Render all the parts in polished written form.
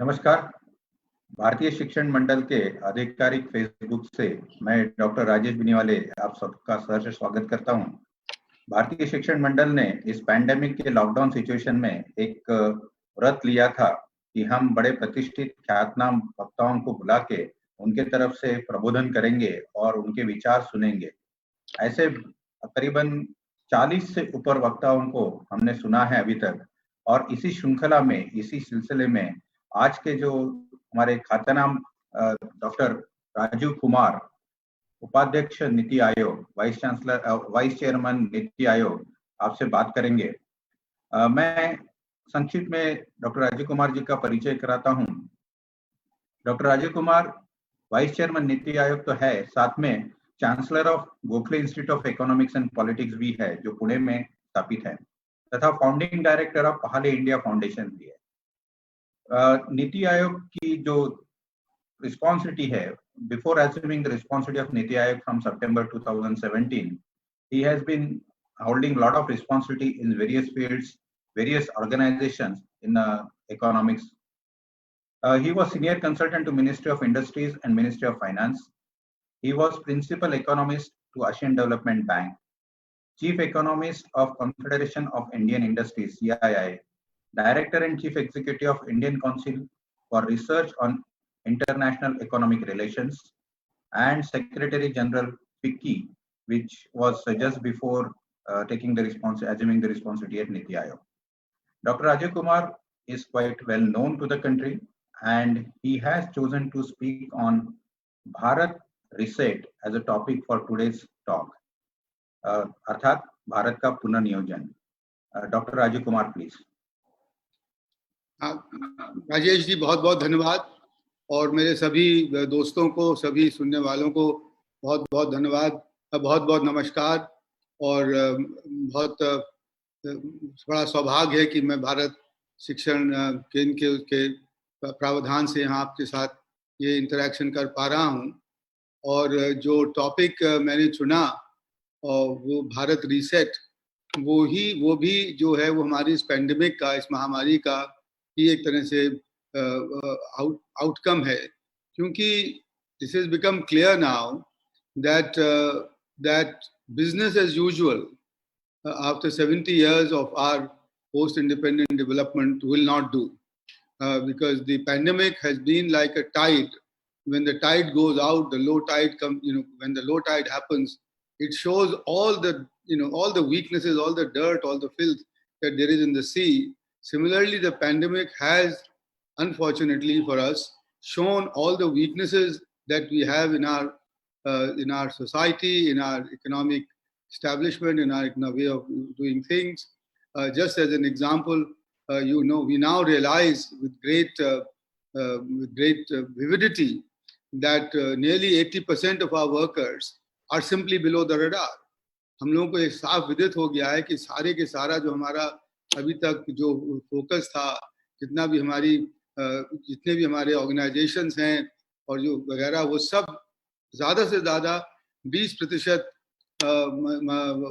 नमस्कार। भारतीय शिक्षण मंडल के आधिकारिक फेसबुक से मैं डॉक्टर राजेश बिनीवाले आप सबका सहर्ष स्वागत करता हूं। भारतीय शिक्षण मंडल ने इस पैंडेमिक के लॉकडाउन सिचुएशन में एक व्रत लिया था कि हम बड़े प्रतिष्ठित ख्यातनाम वक्ताओं को बुला के उनके तरफ से प्रबोधन करेंगे और उनके विचार सुनेंगे। ऐसे करीबन 40 से ऊपर वक्ताओं को हमने सुना है अभी तक, और इसी श्रृंखला में, इसी सिलसिले में आज के जो हमारे ख्यातनाम डॉक्टर राजीव कुमार, उपाध्यक्ष नीति आयोग, वाइस चेयरमैन नीति आयोग, आपसे बात करेंगे। मैं संक्षिप्त में डॉक्टर राजीव कुमार जी का परिचय कराता हूं। Doctor Rajiv Kumar vice chairman Niti Aayog तो है, साथ में chancellor of Gokhale institute of economics and politics भी है, जो पुणे में स्थापित है, तथा founding director of Pahle India foundation भी है। नीति आयोग की जो रिस्पॉन्सिबिलिटी है, before assuming the responsibility of Niti Aayog from September 2017, he has been holding a lot of responsibility in various fields, various organizations in economics. He was senior consultant to Ministry of Industries and Ministry of Finance. He was principal economist to Asian Development Bank, chief economist of Confederation of Indian Industries (CII), director and chief executive of Indian Council for Research on International Economic Relations, and Secretary General FICCI, which was just before assuming the responsibility at Niti Aayog. Dr. Rajiv Kumar is quite well known to the country, and he has chosen to speak on Bharat Reset as a topic for today's talk. अर्थात भारत का पुनर्नियोजन। Doctor Rajiv Kumar please. Rajesh ji, बहुत बहुत धन्यवाद, और मेरे सभी दोस्तों को, सभी सुनने वालों को बहुत बहुत धन्यवाद, बहुत बहुत नमस्कार। और बहुत बड़ा सौभाग्य है कि मैं भारत शिक्षण केंद्र के प्रावधान से यहाँ आपके साथ ये इंटरेक्शन कर पा रहा हूँ। और जो टॉपिक मैंने चुना वो भारत रीसेट, वो भी जो है वो हमारी इस पैंडेमिक का, इस महामारी का ही एक तरह से आउटकम है, क्योंकि this is become clear now that business as usual after 70 years of our post-independent development will not do, because the pandemic has been like a tide. When the tide goes out, the low tide comes. When the low tide happens, it shows all the weaknesses, all the dirt, all the filth that there is in the sea. Similarly, the pandemic has, unfortunately for us, shown all the weaknesses that we have in our society, in our economic establishment, in our way of doing things. Just as an example, we now realize with great vividity that nearly 80% of our workers are simply below the radar. हम लोगों को एक साफ विदित हो गया है कि सारे के सारा जो हमारा अभी तक जो फोकस था, जितने भी हमारे ऑर्गेनाइजेशंस हैं और जो वगैरह, वो सब ज़्यादा से ज़्यादा 20%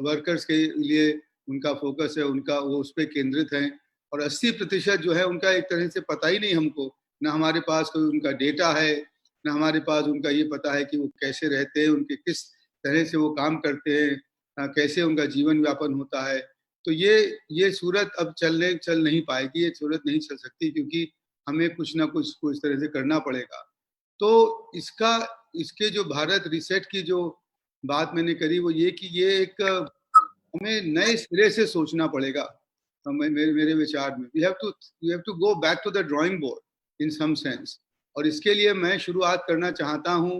वर्कर्स के लिए उनका फोकस है, उनका वो उस पर केंद्रित है, और 80% जो है उनका एक तरह से पता ही नहीं हमको, ना हमारे पास कोई उनका डेटा है, ना हमारे पास उनका ये पता है कि वो कैसे रहते हैं, उनके किस तरह से वो काम करते हैं, कैसे उनका जीवन व्यापन होता है। तो ये सूरत अब चल नहीं पाएगी, ये सूरत नहीं चल सकती, क्योंकि हमें कुछ ना कुछ इस तरह से करना पड़ेगा। तो इसके जो भारत रिसेट की जो बात मैंने करी वो ये कि ये एक हमें नए सिरे से सोचना पड़ेगा। मेरे विचार में we have to go back to the drawing board in some sense. और इसके लिए मैं शुरुआत करना चाहता हूँ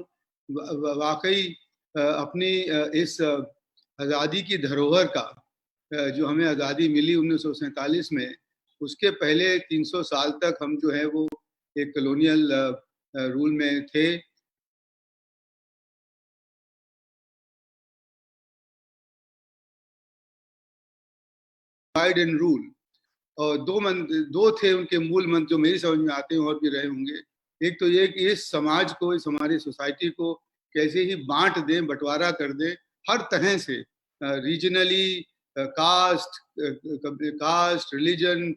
वाकई अपनी इस आज़ादी की धरोहर का, जो हमें आज़ादी मिली 1947 में, उसके पहले 300 साल तक हम जो है वो एक कॉलोनियल रूल में थे। डिवाइड एंड रूल, और दो थे उनके मूल मंत्र जो मेरी समझ में आते हैं, और भी रहे होंगे। एक तो ये कि इस समाज को, इस हमारी सोसाइटी को कैसे ही बांट दें, बंटवारा कर दें हर तरह से, रीजनली, कास्ट, रिलीजन,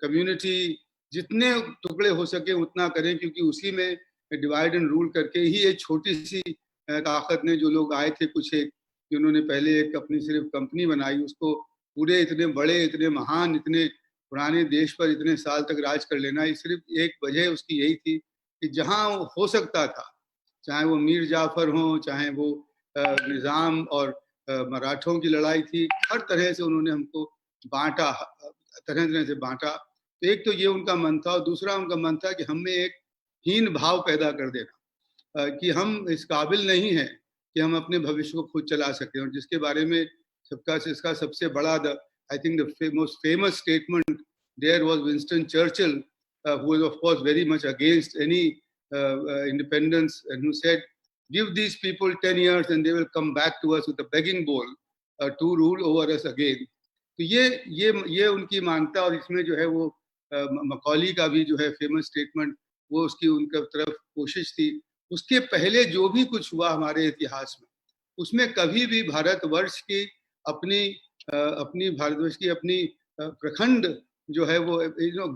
कम्युनिटी, जितने टुकड़े हो सके उतना करें, क्योंकि उसी में डिवाइड एंड रूल करके ही एक छोटी सी ताकत ने, जो लोग आए थे कुछ एक, जिन्होंने पहले एक अपनी सिर्फ कंपनी बनाई, उसको पूरे इतने बड़े, इतने महान, इतने पुराने देश पर इतने साल तक राज कर लेना, ये सिर्फ एक वजह उसकी यही थी कि जहां हो सकता था, चाहे वो मीर जाफर हो, चाहे वो निज़ाम और मराठों की लड़ाई थी, हर तरह से उन्होंने हमको बांटा, तरह तरह से बांटा। तो एक तो ये उनका मन था, और दूसरा उनका मन था कि हमें एक हीन भाव पैदा कर देना, कि हम इस काबिल नहीं हैं कि हम अपने भविष्य को खुद चला सकें, और जिसके बारे में सबका इसका सबसे बड़ा, I think the most famous statement there was Winston Churchill, who was of course very much against any independence, and who said, give these people 10 years and they will come back to us with a begging bowl to rule over us again. तो ये उनकी मानता, और इसमें जो है वो मकौली का भी जो है फेमस स्टेटमेंट, वो उसकी उनका तरफ कोशिश थी। उसके पहले जो भी कुछ हुआ हमारे इतिहास में, उसमें कभी भी भारतवर्ष की अपनी भारतवर्ष की अपनी प्रखंड जो है वो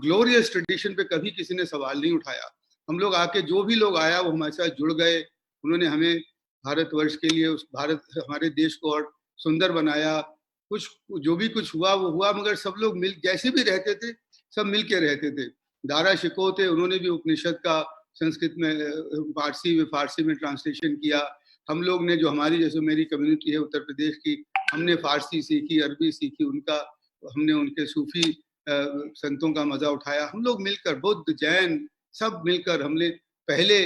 ग्लोरियस ट्रेडिशन पे कभी किसी ने सवाल नहीं उठाया। हम लोग आके, जो भी लोग आया वो हमारे साथ जुड़ गए, उन्होंने हमें भारतवर्ष के लिए, उस भारत हमारे देश को और सुंदर बनाया। कुछ जो भी कुछ हुआ वो हुआ, मगर सब लोग मिल, जैसे भी रहते थे सब मिल के रहते थे। दारा शिकोह थे, उन्होंने भी उपनिषद का संस्कृत में फारसी में ट्रांसलेशन किया। हम लोग ने, जो हमारी जैसे मेरी कम्युनिटी है उत्तर प्रदेश की, हमने फारसी सीखी, अरबी सीखी, उनका हमने उनके सूफी संतों का मजा उठाया। हम लोग मिलकर, बुद्ध जैन सब मिलकर, हमने पहले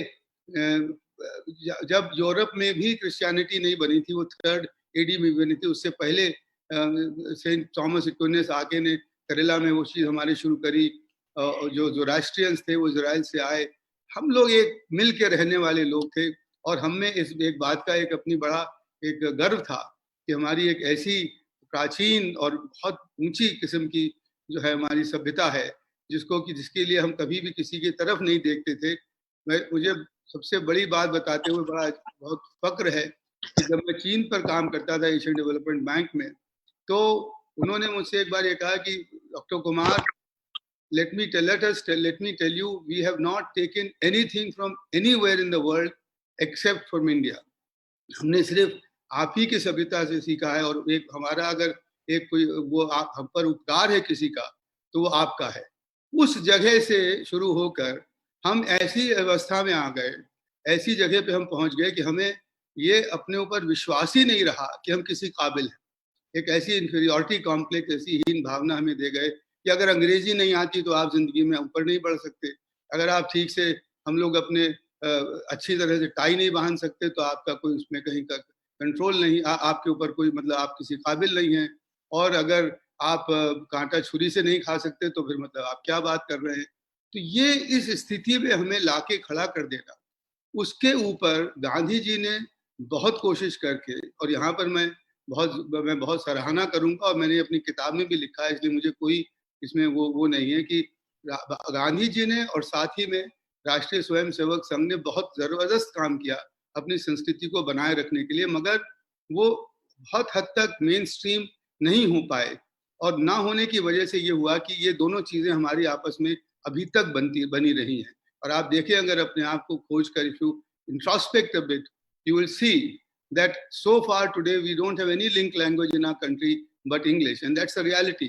जब यूरोप में भी क्रिश्चियनिटी नहीं बनी थी, वो 3rd AD में बनी थी, उससे पहले सेंट थॉमस एक्विनास आके ने केरला में वो चीज हमारे शुरू करी। जो जोरास्ट्रियंस थे वो इजराइल से आए। हम लोग एक मिल के रहने वाले लोग थे, और हमें इस एक बात का एक अपनी बड़ा एक गर्व था कि हमारी एक ऐसी प्राचीन और बहुत ऊंची किस्म की जो है हमारी सभ्यता है, जिसके लिए हम कभी भी किसी की तरफ नहीं देखते थे। मुझे सबसे बड़ी बात बताते हुए बहुत फक्र है कि जब मैं चीन पर काम करता था एशियन डेवलपमेंट बैंक में, तो उन्होंने मुझसे एक बार ये कहा कि doctor Kumar, let me tell you, we have not taken anything from anywhere in the world except from India. हमने सिर्फ आप ही की सभ्यता से सीखा है, और एक हमारा अगर एक कोई वो आप हम पर उपकार है किसी का, तो वो आपका है। उस जगह से शुरू होकर हम ऐसी अवस्था में आ गए, ऐसी जगह पे हम पहुंच गए कि हमें ये अपने ऊपर विश्वास ही नहीं रहा कि हम किसी काबिल हैं। एक ऐसी इंफीरियरिटी कॉम्प्लेक्स, ऐसी हीन भावना हमें दे गए कि अगर अंग्रेजी नहीं आती तो आप जिंदगी में ऊपर नहीं बढ़ सकते, अगर आप ठीक से, हम लोग अपने अच्छी तरह से टाई नहीं बांध सकते, तो आपका कोई उसमें कहीं का कंट्रोल नहीं, आपके ऊपर कोई, मतलब आप किसी काबिल नहीं हैं, और अगर आप कांटा छुरी से नहीं खा सकते तो फिर मतलब आप क्या बात कर रहे हैं। तो ये इस स्थिति में हमें लाके खड़ा कर देगा। उसके ऊपर गांधी जी ने बहुत कोशिश करके, और यहाँ पर मैं बहुत सराहना करूंगा, और मैंने अपनी किताब में भी लिखा है, इसलिए मुझे कोई इसमें वो नहीं है कि गांधी जी ने और साथ ही में राष्ट्रीय स्वयंसेवक संघ ने बहुत जबरदस्त काम किया अपनी संस्कृति को बनाए रखने के लिए, मगर वो बहुत हद तक मेन स्ट्रीम नहीं हो पाए, और ना होने की वजह से ये हुआ कि ये दोनों चीजें हमारी आपस में अभी तक बनी रही हैं। और आप देखें, अगर अपने आप को खोज कर, if you introspect a bit, you will see that so far today we don't have any link language in our country but English, and that's a reality.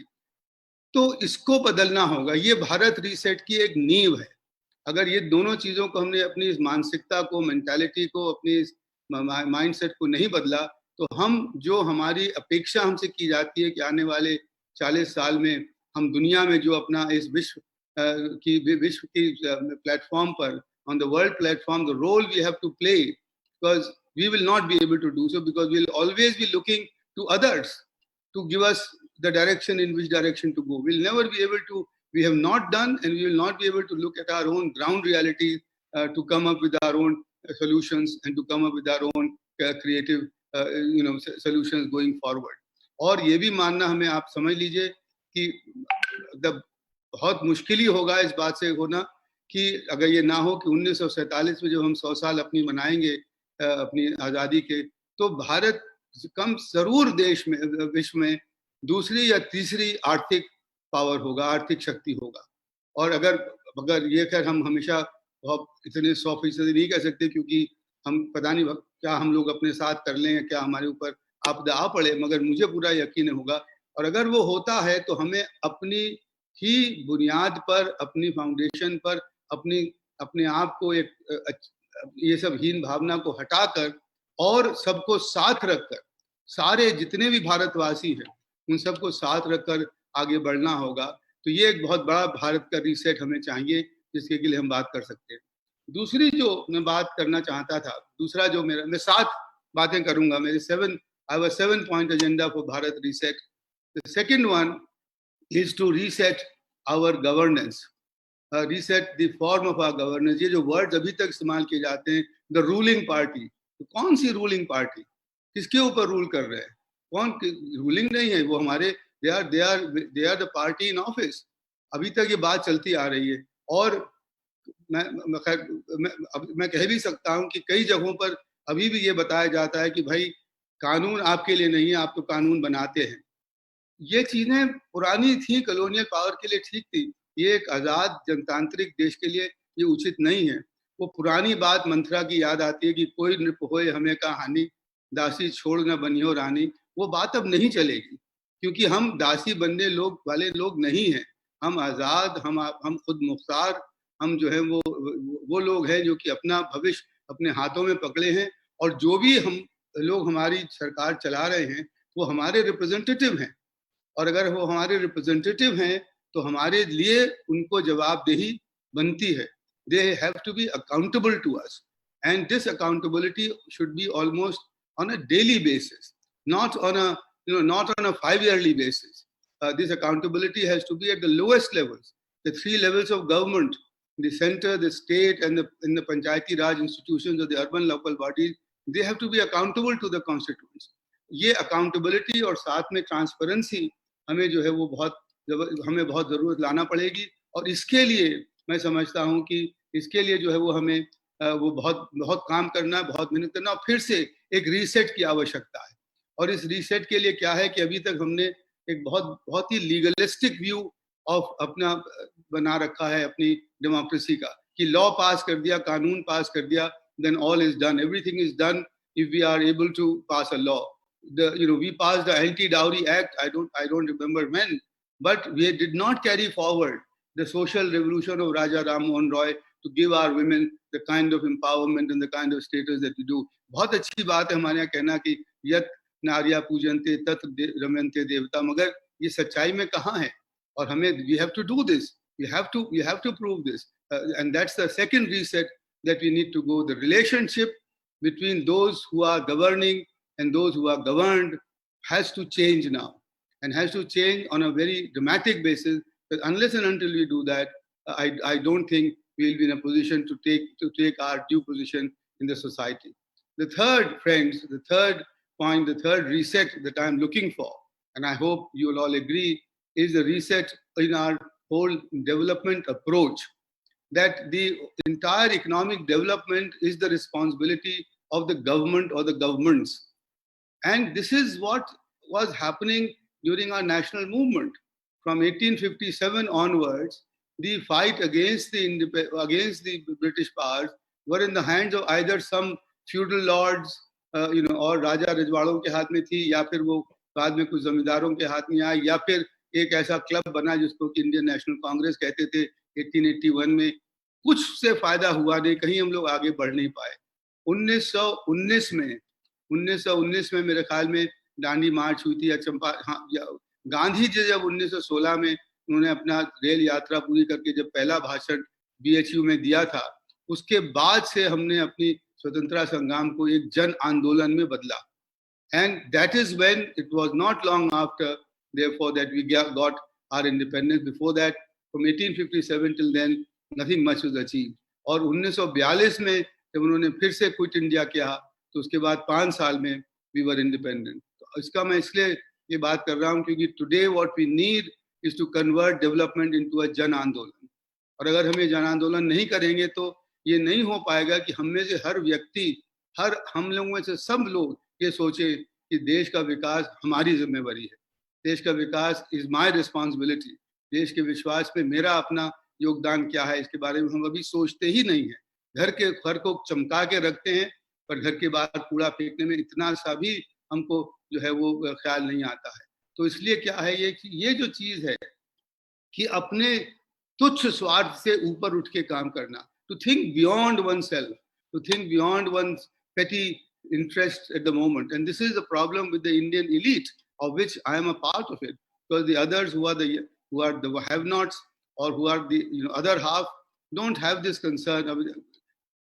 तो इसको बदलना होगा। ये भारत रीसेट की एक नींव है। अगर ये दोनों चीजों को हमने, अपनी इस मानसिकता को, मेंटालिटी को, अपनी इस माइंडसेट को नहीं बदला, तो हम, जो हमारी अपेक्षा हमसे की जाती है कि आने वाले 40 साल में हम दुनिया में जो अपना इस विश्व की प्लेटफॉर्म पर, on the world platform, the role we have to play, because we will not be able to do so, because we will always be looking to others to give us the direction in which direction to go. We'll never be able to, we have not done, and we will not be able to look at our own ground reality to come up with our own solutions, and to come up with our own creative solutions going forward. और ये भी मानना हमें, आप समझ लीजिए कि बहुत मुश्किल ही होगा इस बात से होना कि अगर ये ना हो कि 1947 में जब हम 100 साल अपनी मनाएंगे अपनी आज़ादी के, तो भारत कम जरूर देश में, विश्व में दूसरी या तीसरी आर्थिक पावर होगा, आर्थिक शक्ति होगा। और अगर ये खैर हम हमेशा बहुत इतने 100% नहीं कह सकते, क्योंकि हम पता नहीं क्या हम लोग अपने साथ कर लें, क्या हमारे ऊपर आपदा आ पड़े, मगर मुझे पूरा यकीन होगा। और अगर वो होता है तो हमें अपनी ही बुनियाद पर, अपनी फाउंडेशन पर, अपने आप को एक ये सब हीन भावना को हटाकर और सबको साथ रखकर, सारे जितने भी भारतवासी हैं उन सबको साथ रखकर आगे बढ़ना होगा। तो ये एक बहुत बड़ा भारत का रीसेट हमें चाहिए, जिसके लिए हम बात कर सकते हैं। दूसरी जो मैं बात करना चाहता था, दूसरा जो मैं 7 बातें करूंगा, मेरे 7 I have a 7-point agenda for Bharat reset. The second one is to reset our governance, reset the form of our governance. ये जो वर्ड्स अभी तक इस्तेमाल किए जाते हैं, द रूलिंग पार्टी, तो कौन सी रूलिंग पार्टी, किसके ऊपर रूल कर रहे हैं? कौन रूलिंग नहीं है, वो हमारे they are the party in office. अभी तक ये बात चलती आ रही है। और मैं कह भी सकता हूं कि कई जगहों पर अभी भी ये बताया जाता है कि भाई कानून आपके लिए नहीं है, आप तो कानून बनाते हैं। ये चीजें पुरानी थी, कॉलोनियल पावर के लिए ठीक थी, ये एक आजाद जनतांत्रिक देश के लिए ये उचित नहीं है। वो पुरानी बात मंत्रा की याद आती है कि कोई नृप होए हमें का हानि, दासी छोड़ न बनियो रानी। वो बात अब नहीं चलेगी, क्योंकि हम दासी बनने वाले लोग नहीं हैं। हम आजाद, हम खुद मुख्तार, हम जो है वो लोग हैं जो कि अपना भविष्य अपने हाथों में पकड़े हैं। और जो भी हम लोग हमारी सरकार चला रहे हैं वो हमारे रिप्रेजेंटेटिव हैं, और अगर वो हमारे रिप्रेजेंटेटिव हैं तो हमारे लिए उनको जवाबदेही बनती है। They have to be accountable to us, and this accountability should be almost on a daily basis, not on a 5-yearly basis. This accountability has to be at the lowest levels, the 3 levels of government, the center, the state, and the Panchayati Raj institutions of the urban local bodies. They have to be accountable to the constituents. ये accountability और साथ में transparency हमें जो है वो हमें बहुत जरूरत लाना पड़ेगी। और इसके लिए मैं समझता हूं कि इसके लिए जो है वो हमें वो बहुत काम करना है, बहुत मेहनत करना, और फिर से एक रीसेट की आवश्यकता है। और इस रीसेट के लिए क्या है कि अभी तक हमने एक बहुत ही लीगलिस्टिक व्यू ऑफ अपना बना रखा है अपनी डेमोक्रेसी का, कि लॉ पास कर दिया, कानून पास कर दिया, then all is done, everything is done if we are able to pass a law. We passed the Anti-Dowry Act, I don't remember when, but we did not carry forward the social revolution of Raja Ram Mohan Roy to give our women the kind of empowerment and the kind of status that we do. बहुत अच्छी बात है हमारे यहाँ कहना कि यत नार्या पूजनते तत् रमयन्ते देवता, मगर ये सच्चाई में कहाँ है? और हमें we have to do this, we have to prove this, and that's the second reset that we need to go. The relationship between those who are governing and those who are governed has to change now, and has to change on a very dramatic basis. But unless and until we do that, I don't think we'll be in a position to take our due position in the society. The third, friends, the third point, the third reset that I'm looking for, and I hope you will all agree, is the reset in our whole development approach. That the entire economic development is the responsibility of the government or the governments. And this is what was happening during our national movement. From 1857 onwards, the fight against the British powers were in the hands of either some feudal lords, और राजा रजवाड़ों के हाथ में थी, या फिर वो बाद में कुछ जमींदारों के हाथ में आई, या फिर एक ऐसा क्लब बना जिसको कि इंडियन नेशनल कांग्रेस कहते थे 1881 में। कुछ से फायदा हुआ नहीं, कहीं हम लोग आगे बढ़ नहीं पाए। 1919 में मेरे ख्याल में दांडी मार्च हुई थी, या गांधी जी जब 1916 में उन्होंने अपना रेल यात्रा पूरी करके जब पहला भाषण BHU में दिया था, उसके बाद से हमने अपनी स्वतंत्रता संग्राम को एक जन आंदोलन में बदला। And that is when it was not long after, therefore, that we got our independence. Before that, from 1857 till then, nothing much was achieved. और 1942 में जब उन्होंने फिर से क्विट इंडिया किया, तो उसके बाद 5 साल में we were independent. तो इसका मैं इसलिए ये बात कर रहा हूँ क्योंकि today what we need is to convert development into a जन आंदोलन। और अगर हम ये जन आंदोलन नहीं करेंगे तो ये नहीं हो पाएगा कि हम में से हर व्यक्ति, हम लोगों में से सब लोग ये सोचे कि देश का विकास हमारी जिम्मेवारी है, देश का विकास इज माय रिस्पॉन्सिबिलिटी, देश के विश्वास पे मेरा अपना योगदान क्या है इसके बारे में हम अभी सोचते ही नहीं है। घर को चमका के रखते हैं, पर घर के बाहर कूड़ा फेंकने में इतना सा भी हमको जो है वो ख्याल नहीं आता है। तो इसलिए क्या है ये जो चीज है कि अपने तुच्छ स्वार्थ से ऊपर उठ के काम करना, to think beyond one self, to think beyond one petty interest at the moment. And this is the problem with the Indian elite, of which I am a part of it, because the others who are the have-nots, or who are the other half, don't have this concern.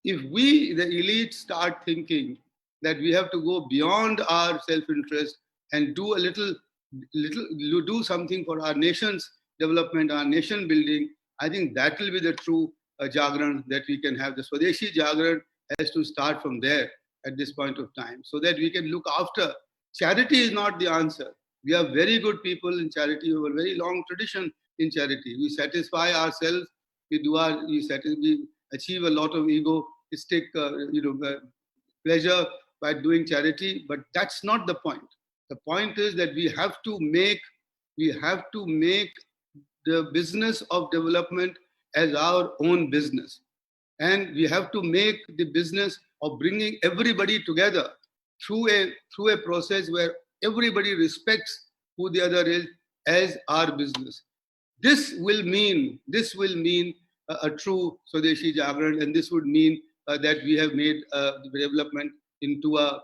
If we, the elite, start thinking that we have to go beyond our self-interest and do do something for our nation's development, our nation building, I think that will be the true Jagran that we can have. The Swadeshi Jagran has to start from there at this point of time, so that we can look after. Charity is not the answer. We are very good people in charity. We have a very long tradition in charity. We satisfy ourselves. We achieve a lot of egoistic, pleasure by doing charity. But that's not the point. The point is that we have to make the business of development as our own business, and we have to make the business of bringing everybody together through a process where everybody respects who the other is as our business. This will mean a true Swadeshi Jagran, and this would mean that we have made development into a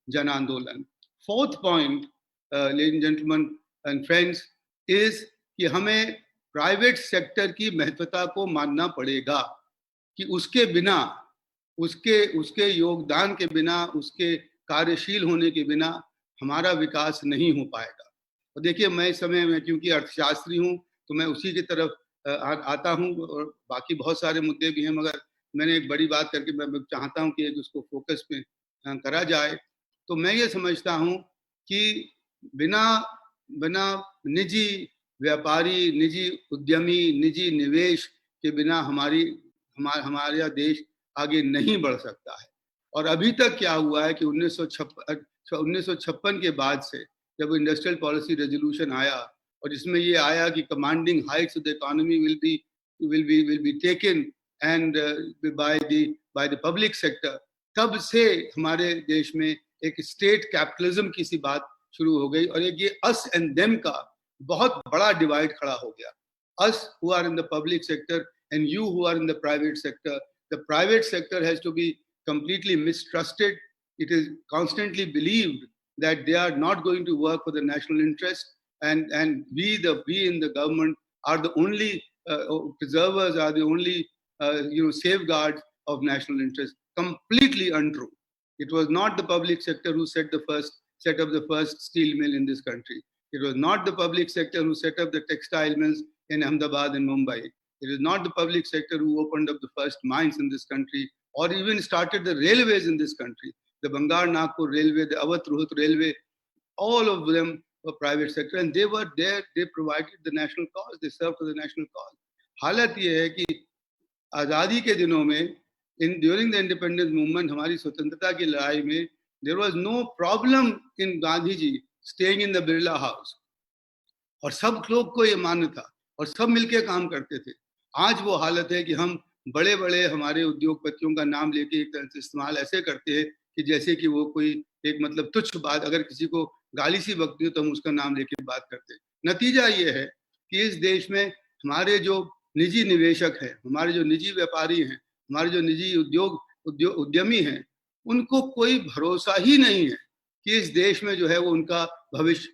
Jan Andolan. Fourth point, ladies and gentlemen and friends, is कि हमें private sector की महत्वता को मानना पड़ेगा, कि उसके बिना, उसके योगदान के बिना, उसके कार्यशील होने के बिना हमारा विकास नहीं हो पाएगा। और देखिए, मैं इस समय में क्योंकि अर्थशास्त्री हूँ तो मैं उसी की तरफ आता हूँ, और बाकी बहुत सारे मुद्दे भी हैं, मगर मैंने एक बड़ी बात करके मैं चाहता हूँ कि उसको फोकस पे करा जाए। तो मैं ये समझता हूँ कि बिना निजी व्यापारी, निजी उद्यमी, निजी निवेश के बिना हमारा देश आगे नहीं बढ़ सकता है। और अभी तक क्या हुआ है कि 1956 के बाद से जब इंडस्ट्रियल पॉलिसी रेजोल्यूशन आया, और जिसमें ये आया कि commanding Heights of the economy will be taken and by the public sector, तब से हमारे देश में एक स्टेट कैपिटलिज्म की सी बात शुरू हो गई, और एक ये अस एंड देम का बहुत बड़ा डिवाइड खड़ा हो गया। Us who are in the public sector and you who are in the private sector. The private sector has to be completely mistrusted. It is constantly believed that they are not going to work for the national interest, and we in the government are the only preservers, are the only safeguards of national interest. Completely untrue. It was not the public sector who set up the first steel mill in this country. It was not the public sector who set up the textile mills in Ahmedabad and Mumbai. It is not the public sector who opened up the first mines in this country, or even started the railways in this country. The Bangar-Nagpur Railway, the Awadh-Rohtak Railway, all of them were private sector, and they were there. They provided the national cause. They served for the national cause. हालत ये है कि आज़ादी के दिनों में, during the independence movement, हमारी स्वतंत्रता की लड़ाई में, there was no problem in Gandhi ji staying in the Birla House, और सब लोग को ये मान्य था, और सब मिलके काम करते थे। आज वो हालत है कि हम बड़े बड़े हमारे उद्योगपतियों का नाम लेके एक तरह से इस्तेमाल ऐसे करते हैं कि जैसे कि वो कोई एक मतलब तुच्छ बात, अगर किसी को गाली सी बकती हो तो हम उसका नाम लेके बात करते हैं। नतीजा ये है कि इस देश में हमारे जो निजी निवेशक हैं, हमारे जो निजी व्यापारी हैं, हमारे जो निजी उद्यमी हैं, उनको कोई भरोसा ही नहीं है कि इस देश में जो है वो उनका भविष्य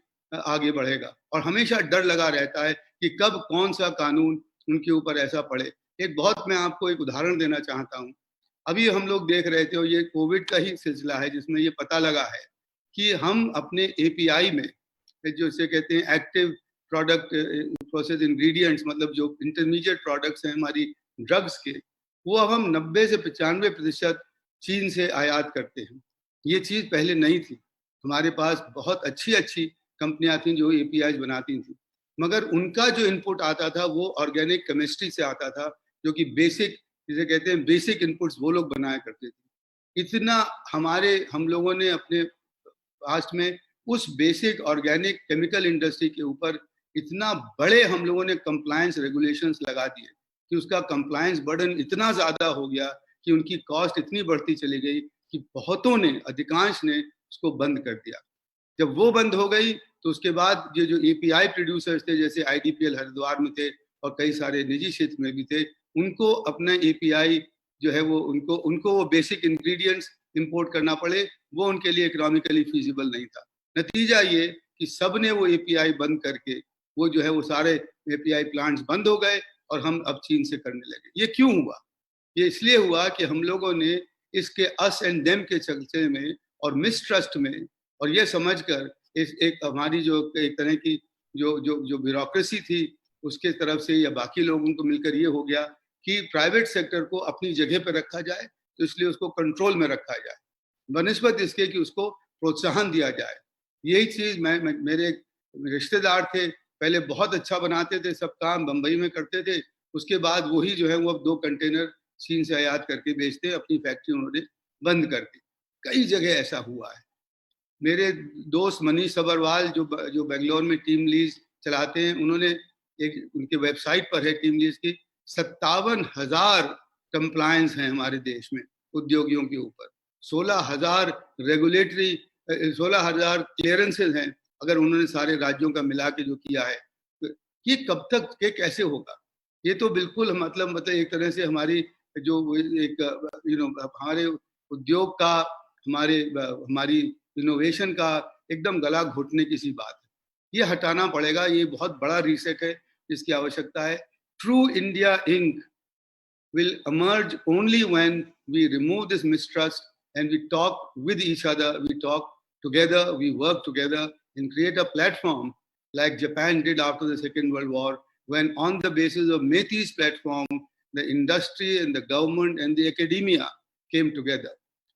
आगे बढ़ेगा, और हमेशा डर लगा रहता है कि कब कौन सा कानून उनके ऊपर ऐसा पड़े। मैं आपको एक उदाहरण देना चाहता हूँ। अभी हम लोग देख रहे थे, और ये कोविड का ही सिलसिला है, जिसमें ये पता लगा है कि हम अपने API में, जो इसे कहते हैं एक्टिव प्रोडक्ट प्रोसेस इंग्रेडिएंट्स, मतलब जो इंटरमीडिएट प्रोडक्ट्स हैं हमारी ड्रग्स के, वो अब हम 90 से 95% चीन से आयात करते हैं। ये चीज़ पहले नहीं थी। हमारे पास बहुत अच्छी कंपनियां थी जो APIs बनाती थी, मगर उनका जो इनपुट आता था वो ऑर्गेनिक केमिस्ट्री से आता था, जो कि बेसिक, जिसे कहते हैं बेसिक इनपुट्स, वो लोग बनाया करते थे। इतना हम लोगों ने अपने पास्ट में उस बेसिक ऑर्गेनिक केमिकल इंडस्ट्री के ऊपर इतना बड़े हम लोगों ने कंप्लायंस रेगुलेशंस लगा दिए कि उसका कंप्लायंस बर्डन इतना ज्यादा हो गया कि उनकी कॉस्ट इतनी बढ़ती चली गई कि बहुतों ने, अधिकांश ने उसको बंद कर दिया। जब वो बंद हो गई तो उसके बाद ये जो एपीआई प्रोड्यूसर्स थे, जैसे आईडीपीएल हरिद्वार में थे और कई सारे निजी क्षेत्र में भी थे, उनको अपना एपीआई जो है वो उनको वो बेसिक इंग्रेडिएंट्स इंपोर्ट करना पड़े, वो उनके लिए इकोनॉमिकली फीजिबल नहीं था। नतीजा ये कि सब ने वो एपीआई बंद करके वो जो है वो सारे एपीआई प्लांट्स बंद हो गए और हम अब चीन से करने लगे। ये क्यों हुआ? ये इसलिए हुआ कि हम लोगों ने इसके अस एंड देम के चलते में और मिसट्रस्ट में, और ये समझकर एक हमारी जो एक तरह की जो ब्यूरोक्रेसी थी उसके तरफ से या बाकी लोगों को मिलकर ये हो गया कि प्राइवेट सेक्टर को अपनी जगह पर रखा जाए, तो इसलिए उसको कंट्रोल में रखा जाए बनिस्बत इसके कि उसको प्रोत्साहन दिया जाए। यही चीज मेरे रिश्तेदार थे, पहले बहुत अच्छा बनाते थे, सब काम बंबई में करते थे, उसके बाद वही जो है वो अब 2 कंटेनर चीन से आयात करके बेचते, अपनी फैक्ट्री उन्होंने बंद कर दी। कई जगह ऐसा हुआ है। मेरे दोस्त मनीष सबरवाल जो बेंगलोर में टीम लीज चलाते हैं, उन्होंने एक उनके वेबसाइट पर है टीम लीज की 57,000 कंप्लायंस हैं हमारे देश में उद्योगियों के ऊपर, 16,000 रेगुलेटरी 16,000 क्लियरेंसेज हैं अगर उन्होंने सारे राज्यों का मिला के जो किया है। तो ये कब तक के कैसे होगा? ये तो बिल्कुल मतलब एक तरह से हमारी जो एक हमारे उद्योग का, हमारी इनोवेशन का एकदम गला घोटने की सी बात है। ये हटाना पड़ेगा, ये बहुत बड़ा रीसेट है जिसकी आवश्यकता है। True India Inc will emerge only when we remove this mistrust and we talk with each other, we talk together, we work together and create a platform like Japan did after the Second World War, when on the basis of METI's platform, the industry and the government and the academia came together.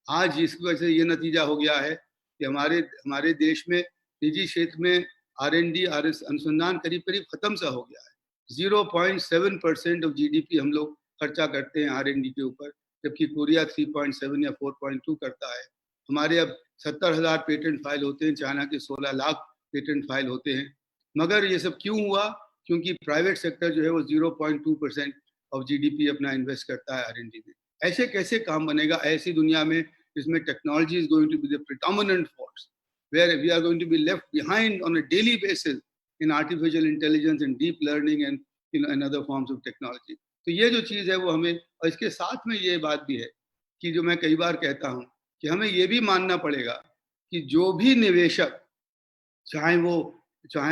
आज इसकी वजह से ये नतीजा हो गया है कि हमारे देश में निजी क्षेत्र में R&D अनुसंधान करीब खत्म सा हो गया है। 0.7% ऑफ जीडीपी हम लोग खर्चा करते हैं R&D के ऊपर, जबकि कोरिया 3.7 या 4.2 करता है। हमारे अब 70,000 पेटेंट फाइल होते हैं, चाइना के 16 लाख पेटेंट फाइल होते हैं। मगर ये सब क्यों हुआ? क्योंकि प्राइवेट सेक्टर जो है वो 0.2% ऑफ जीडीपी अपना इन्वेस्ट करता है R&D में। ऐसे कैसे काम बनेगा ऐसी दुनिया में जिसमें technology is going to be the predominant force, where we are going to be left behind on a daily basis in artificial intelligence and deep learning and other forms of technology. तो ये जो चीज़ है वो हमें, और इसके साथ में ये बात भी है कि जो मैं कई बार कहता हूँ कि हमें ये भी मानना पड़ेगा कि जो भी निवेशक, चाहे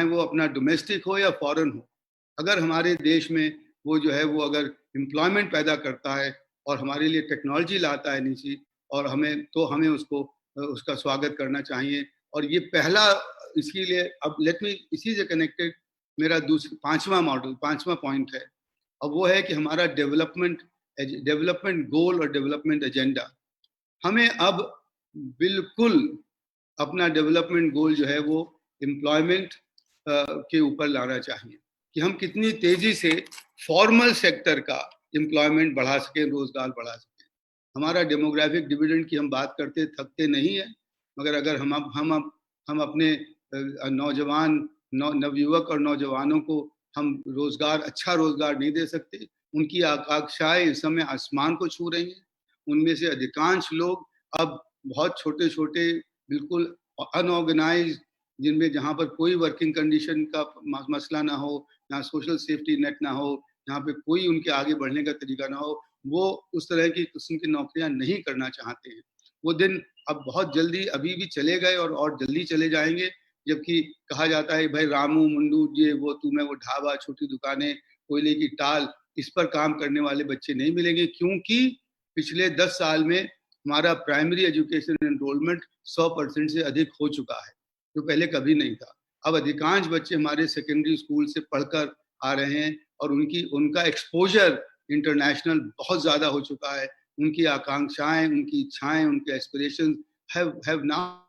वो अपना डोमेस्टिक हो या फॉरेन हो, अगर हमारे देश में वो जो है वो अगर एम्प्लॉयमेंट पैदा करता है और हमारे लिए टेक्नोलॉजी लाता है नीचे, और हमें उसका स्वागत करना चाहिए। और ये पहला, इसके लिए अब लेट मी इसी से कनेक्टेड मेरा पांचवा पॉइंट है, अब वो है कि हमारा डेवलपमेंट गोल और डेवलपमेंट एजेंडा। हमें अब बिल्कुल अपना डेवलपमेंट गोल जो है वो एम्प्लॉयमेंट के ऊपर लाना चाहिए कि हम कितनी तेजी से फॉर्मल सेक्टर का एम्प्लॉयमेंट बढ़ा सकें, रोजगार बढ़ा सकें। हमारा डेमोग्राफिक डिविडेंड की हम बात करते थकते नहीं है, मगर अगर हम अपने नवयुवक और नौजवानों को हम अच्छा रोजगार नहीं दे सकते, उनकी आकांक्षाएं इस समय आसमान को छू रही हैं। उनमें से अधिकांश लोग अब बहुत छोटे बिल्कुल अनऑर्गेनाइज्ड, जिनमें जहाँ पर कोई वर्किंग कंडीशन का मसला ना हो, जहाँ सोशल सेफ्टी नेट ना हो, जहाँ पे कोई उनके आगे बढ़ने का तरीका ना हो, वो उस तरह की किस्म की नौकरियां नहीं करना चाहते हैं। वो दिन अब बहुत जल्दी अभी भी चले गए और जल्दी चले जाएंगे, जबकि कहा जाता है भाई रामू मुंडू ये वो तुम्हें वो ढाबा, छोटी दुकानें, कोयले की टाल, इस पर काम करने वाले बच्चे नहीं मिलेंगे, क्योंकि पिछले 10 साल में हमारा प्राइमरी एजुकेशन एनरोलमेंट 100% से अधिक हो चुका है, जो पहले कभी नहीं था। अब अधिकांश बच्चे हमारे सेकेंडरी स्कूल से पढ़कर आ रहे हैं और उनका एक्सपोजर इंटरनेशनल बहुत ज्यादा हो चुका है। उनकी आकांक्षाएं, उनकी इच्छाएं, उनके aspirations have now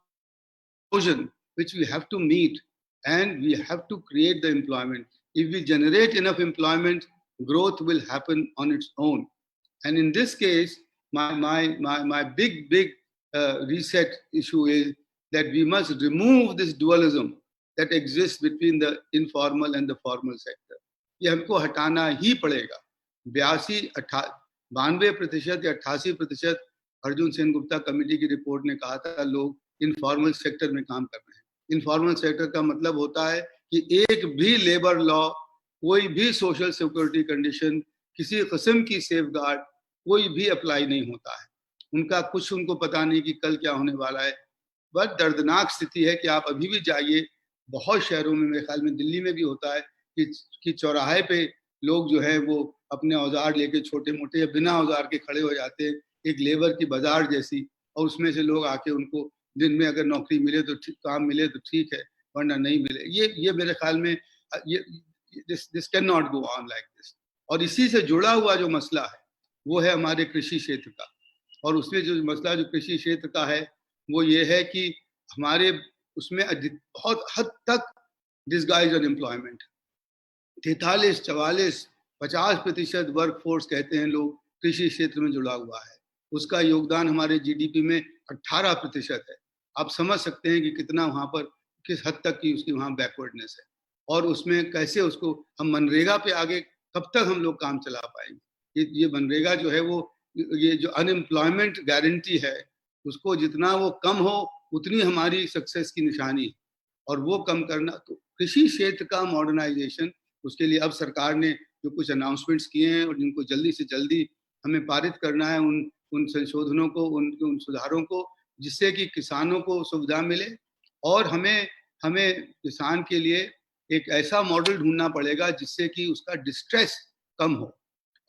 which we have to meet, and we have to create the employment. If we generate enough employment, growth will happen on its own. And in this case, my big reset issue is that we must remove this dualism that exists between the informal and the formal sector. ये हमको हटाना ही पड़ेगा। 92% या 88% Arjun Sen Gupta committee की report ने कहा था लोग इनफॉर्मल सेक्टर में काम कर रहे हैं। इनफॉर्मल सेक्टर का मतलब होता है कि एक भी लेबर लॉ, कोई भी सोशल सिक्योरिटी कंडीशन, किसी किस्म की सेफगार्ड कोई भी अप्लाई नहीं होता है। उनका कुछ उनको पता नहीं कि कल क्या होने वाला है। बहुत दर्दनाक स्थिति है कि आप अभी भी जाइए, बहुत शहरों में, मेरे ख्याल में दिल्ली में भी होता है कि चौराहे पे लोग जो है वो अपने औजार लेके छोटे मोटे या बिना औजार के खड़े हो जाते हैं, एक लेबर की बाजार जैसी, और उसमें से लोग आके उनको दिन में अगर नौकरी मिले तो ठीक, काम मिले तो ठीक है, वरना नहीं मिले। ये मेरे ख्याल में this can not go on like this. और इसी से जुड़ा हुआ जो मसला है वो है हमारे कृषि क्षेत्र का। और उसमें जो मसला जो कृषि क्षेत्र का है वो ये है कि हमारे उसमें बहुत हद तक डिसगाइज अनएम्प्लॉयमेंट, 43, 44, 50% वर्क फोर्स कहते हैं लोग कृषि क्षेत्र में जुड़ा हुआ है। उसका योगदान हमारे जीडीपी में 18% है। आप समझ सकते हैं कि कितना वहाँ पर, किस हद तक की उसकी वहाँ बैकवर्डनेस है। और उसमें कैसे उसको हम मनरेगा पे आगे कब तक हम लोग काम चला पाएंगे। ये मनरेगा जो है वो, ये जो अनएम्प्लॉयमेंट गारंटी है, उसको जितना वो कम हो उतनी हमारी सक्सेस की निशानी है। और वो कम करना, तो कृषि क्षेत्र का मॉडर्नाइजेशन, उसके लिए अब सरकार ने जो कुछ अनाउंसमेंट्स किए हैं और जिनको जल्दी से जल्दी हमें पारित करना है, उन संशोधनों को, उन सुधारों को, जिससे कि किसानों को सुविधा मिले। और हमें किसान के लिए एक ऐसा मॉडल ढूंढना पड़ेगा जिससे कि उसका डिस्ट्रेस कम हो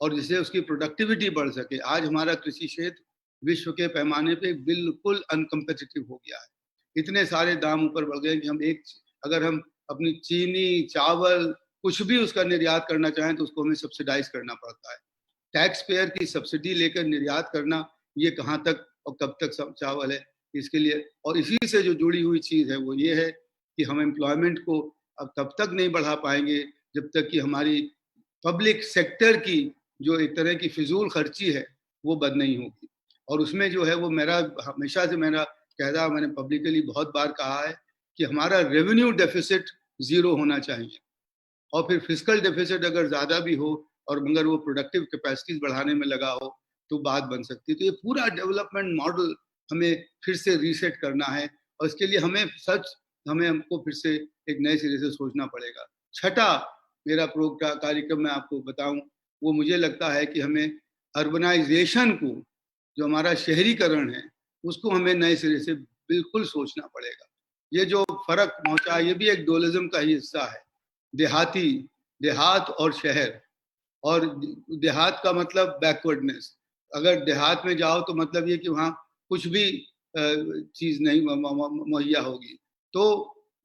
और जिससे उसकी प्रोडक्टिविटी बढ़ सके। आज हमारा कृषि क्षेत्र विश्व के पैमाने पे बिल्कुल अनकम्पिटिटिव हो गया है। इतने सारे दाम ऊपर बढ़ गए कि अगर हम अपनी चीनी, चावल, कुछ भी उसका निर्यात करना चाहें तो उसको हमें सब्सिडाइज करना पड़ता है। टैक्स पेयर की सब्सिडी लेकर निर्यात करना, ये कहाँ तक और कब तक चावल है इसके लिए। और इसी से जो जुड़ी हुई चीज़ है वो ये है कि हम एम्प्लॉयमेंट को अब तब तक नहीं बढ़ा पाएंगे जब तक कि हमारी पब्लिक सेक्टर की जो एक तरह की फिजूल खर्ची है वो बंद नहीं होगी। और उसमें जो है वो मेरा हमेशा से मैंने पब्लिकली बहुत बार कहा है कि हमारा रेवेन्यू डेफिसिट 0 होना चाहिए, और फिर फिस्कल डेफिसिट अगर ज़्यादा भी हो और अगर वो प्रोडक्टिव कैपेसिटीज बढ़ाने में लगा हो तो बात बन सकती है। तो ये पूरा डेवलपमेंट मॉडल हमें फिर से रीसेट करना है, और इसके लिए हमको फिर से एक नए सिरे से सोचना पड़ेगा। छठा मेरा कार्यक्रम मैं आपको बताऊं, वो मुझे लगता है कि हमें अर्बनाइजेशन को, जो हमारा शहरीकरण है, उसको हमें नए सिरे से बिल्कुल सोचना पड़ेगा। ये जो फर्क पहुंचा, ये भी एक डुअलिज्म का ही हिस्सा है। देहात और शहर, और देहात का मतलब बैकवर्डनेस। अगर देहात में जाओ तो मतलब ये कि वहाँ कुछ भी चीज़ नहीं मुहैया होगी। तो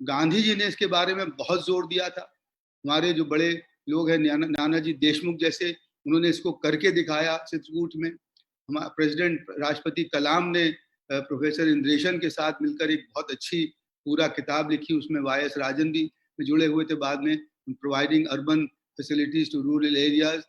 गांधी जी ने इसके बारे में बहुत जोर दिया था। हमारे जो बड़े लोग हैं, नानाजी देशमुख जैसे, उन्होंने इसको करके दिखाया चित्रकूट में। हमारे प्रेसिडेंट राष्ट्रपति कलाम ने प्रोफेसर इंद्रेशन के साथ मिलकर एक बहुत अच्छी पूरा किताब लिखी, उसमें वाई एस राजन भी जुड़े हुए थे बाद में, providing urban facilities to rural areas.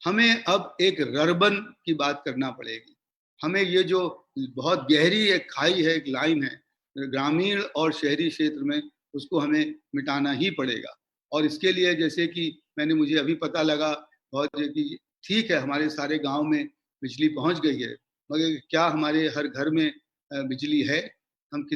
हमें अब एक रर्बन की बात करना पड़ेगी। हमें ये जो बहुत गहरी एक खाई है, एक लाइन है ग्रामीण और शहरी क्षेत्र में, उसको हमें मिटाना ही पड़ेगा। और इसके लिए जैसे कि मुझे अभी पता लगा बहुत कि ठीक है हमारे सारे गांव में बिजली पहुंच गई है, मगर क्या हमारे हर घर में बिजली है? हम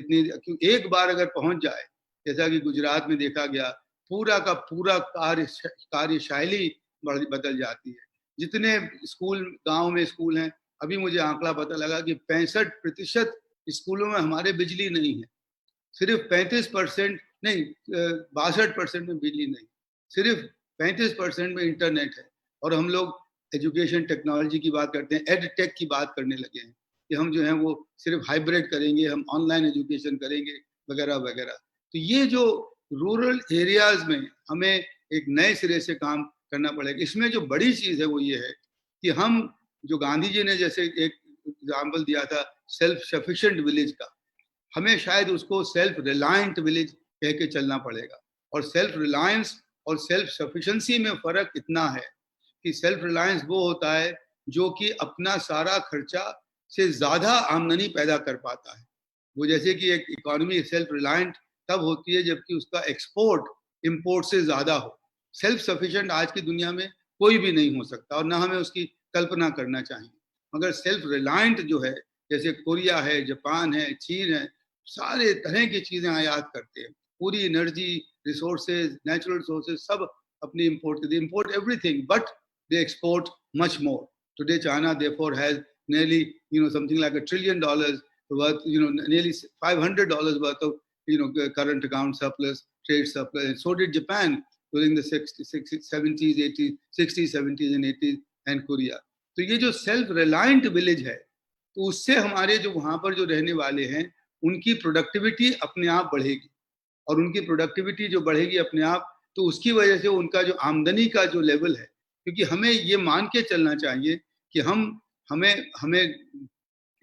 एक बार अगर पहुंच जाए, जैसा कि गुजरात में देखा गया, पूरा का पूरा कार्यशैली बदल जाती है। जितने स्कूल गांव में स्कूल हैं, अभी मुझे आंकड़ा पता लगा कि 65% स्कूलों में हमारे बिजली नहीं है। सिर्फ 35% नहीं, 62% में बिजली नहीं, सिर्फ 35% में इंटरनेट है। और हम लोग एजुकेशन टेक्नोलॉजी की बात करते हैं, एड टेक की बात करने लगे हैं कि हम जो है वो सिर्फ हाइब्रिड करेंगे, हम ऑनलाइन एजुकेशन करेंगे वगैरह वगैरह। तो ये जो रूरल एरियाज में हमें एक नए सिरे से काम करना पड़ेगा। इसमें जो बड़ी चीज़ है वो ये है कि हम जो गांधी जी ने जैसे एक एग्जाम्पल दिया था सेल्फ सफिशिएंट विलेज का, हमें शायद उसको सेल्फ रिलायंट विलेज कह के चलना पड़ेगा। और सेल्फ रिलायंस और सेल्फ सफिशिएंसी में फर्क इतना है कि सेल्फ रिलायंस वो होता है जो कि अपना सारा खर्चा से ज्यादा आमदनी पैदा कर पाता है। वो जैसे कि एक इकोनॉमी सेल्फ रिलायंट तब होती है जबकि उसका एक्सपोर्ट इंपोर्ट से ज्यादा हो। सेल्फ सफिशिएंट आज की दुनिया में कोई भी नहीं हो सकता और ना हमें उसकी कल्पना करना चाहिए। मगर सेल्फ रिलायंट जो है, जैसे कोरिया है, जापान है, चीन है, सारे तरह की चीजें आयात करते हैं। पूरी एनर्जी, रिसोर्सेज, नेचुरल रिसोर्सेज सब अपनी import everything, but they export much more. Today, China therefore has nearly, something like $1 trillion worth, nearly $500 worth of, current account surplus, trade surplus. And so did Japan during the 60s, 70s, 80s, 60s, 70s and 80s, and Korea. तो ये जो self reliant village है, तो उससे हमारे जो वहां पर जो रहने वाले हैं उनकी प्रोडक्टिविटी अपने आप बढ़ेगी, और उनकी प्रोडक्टिविटी जो बढ़ेगी अपने आप, तो उसकी वजह से उनका जो आमदनी का जो लेवल है, क्योंकि हमें ये मान के चलना चाहिए कि हमें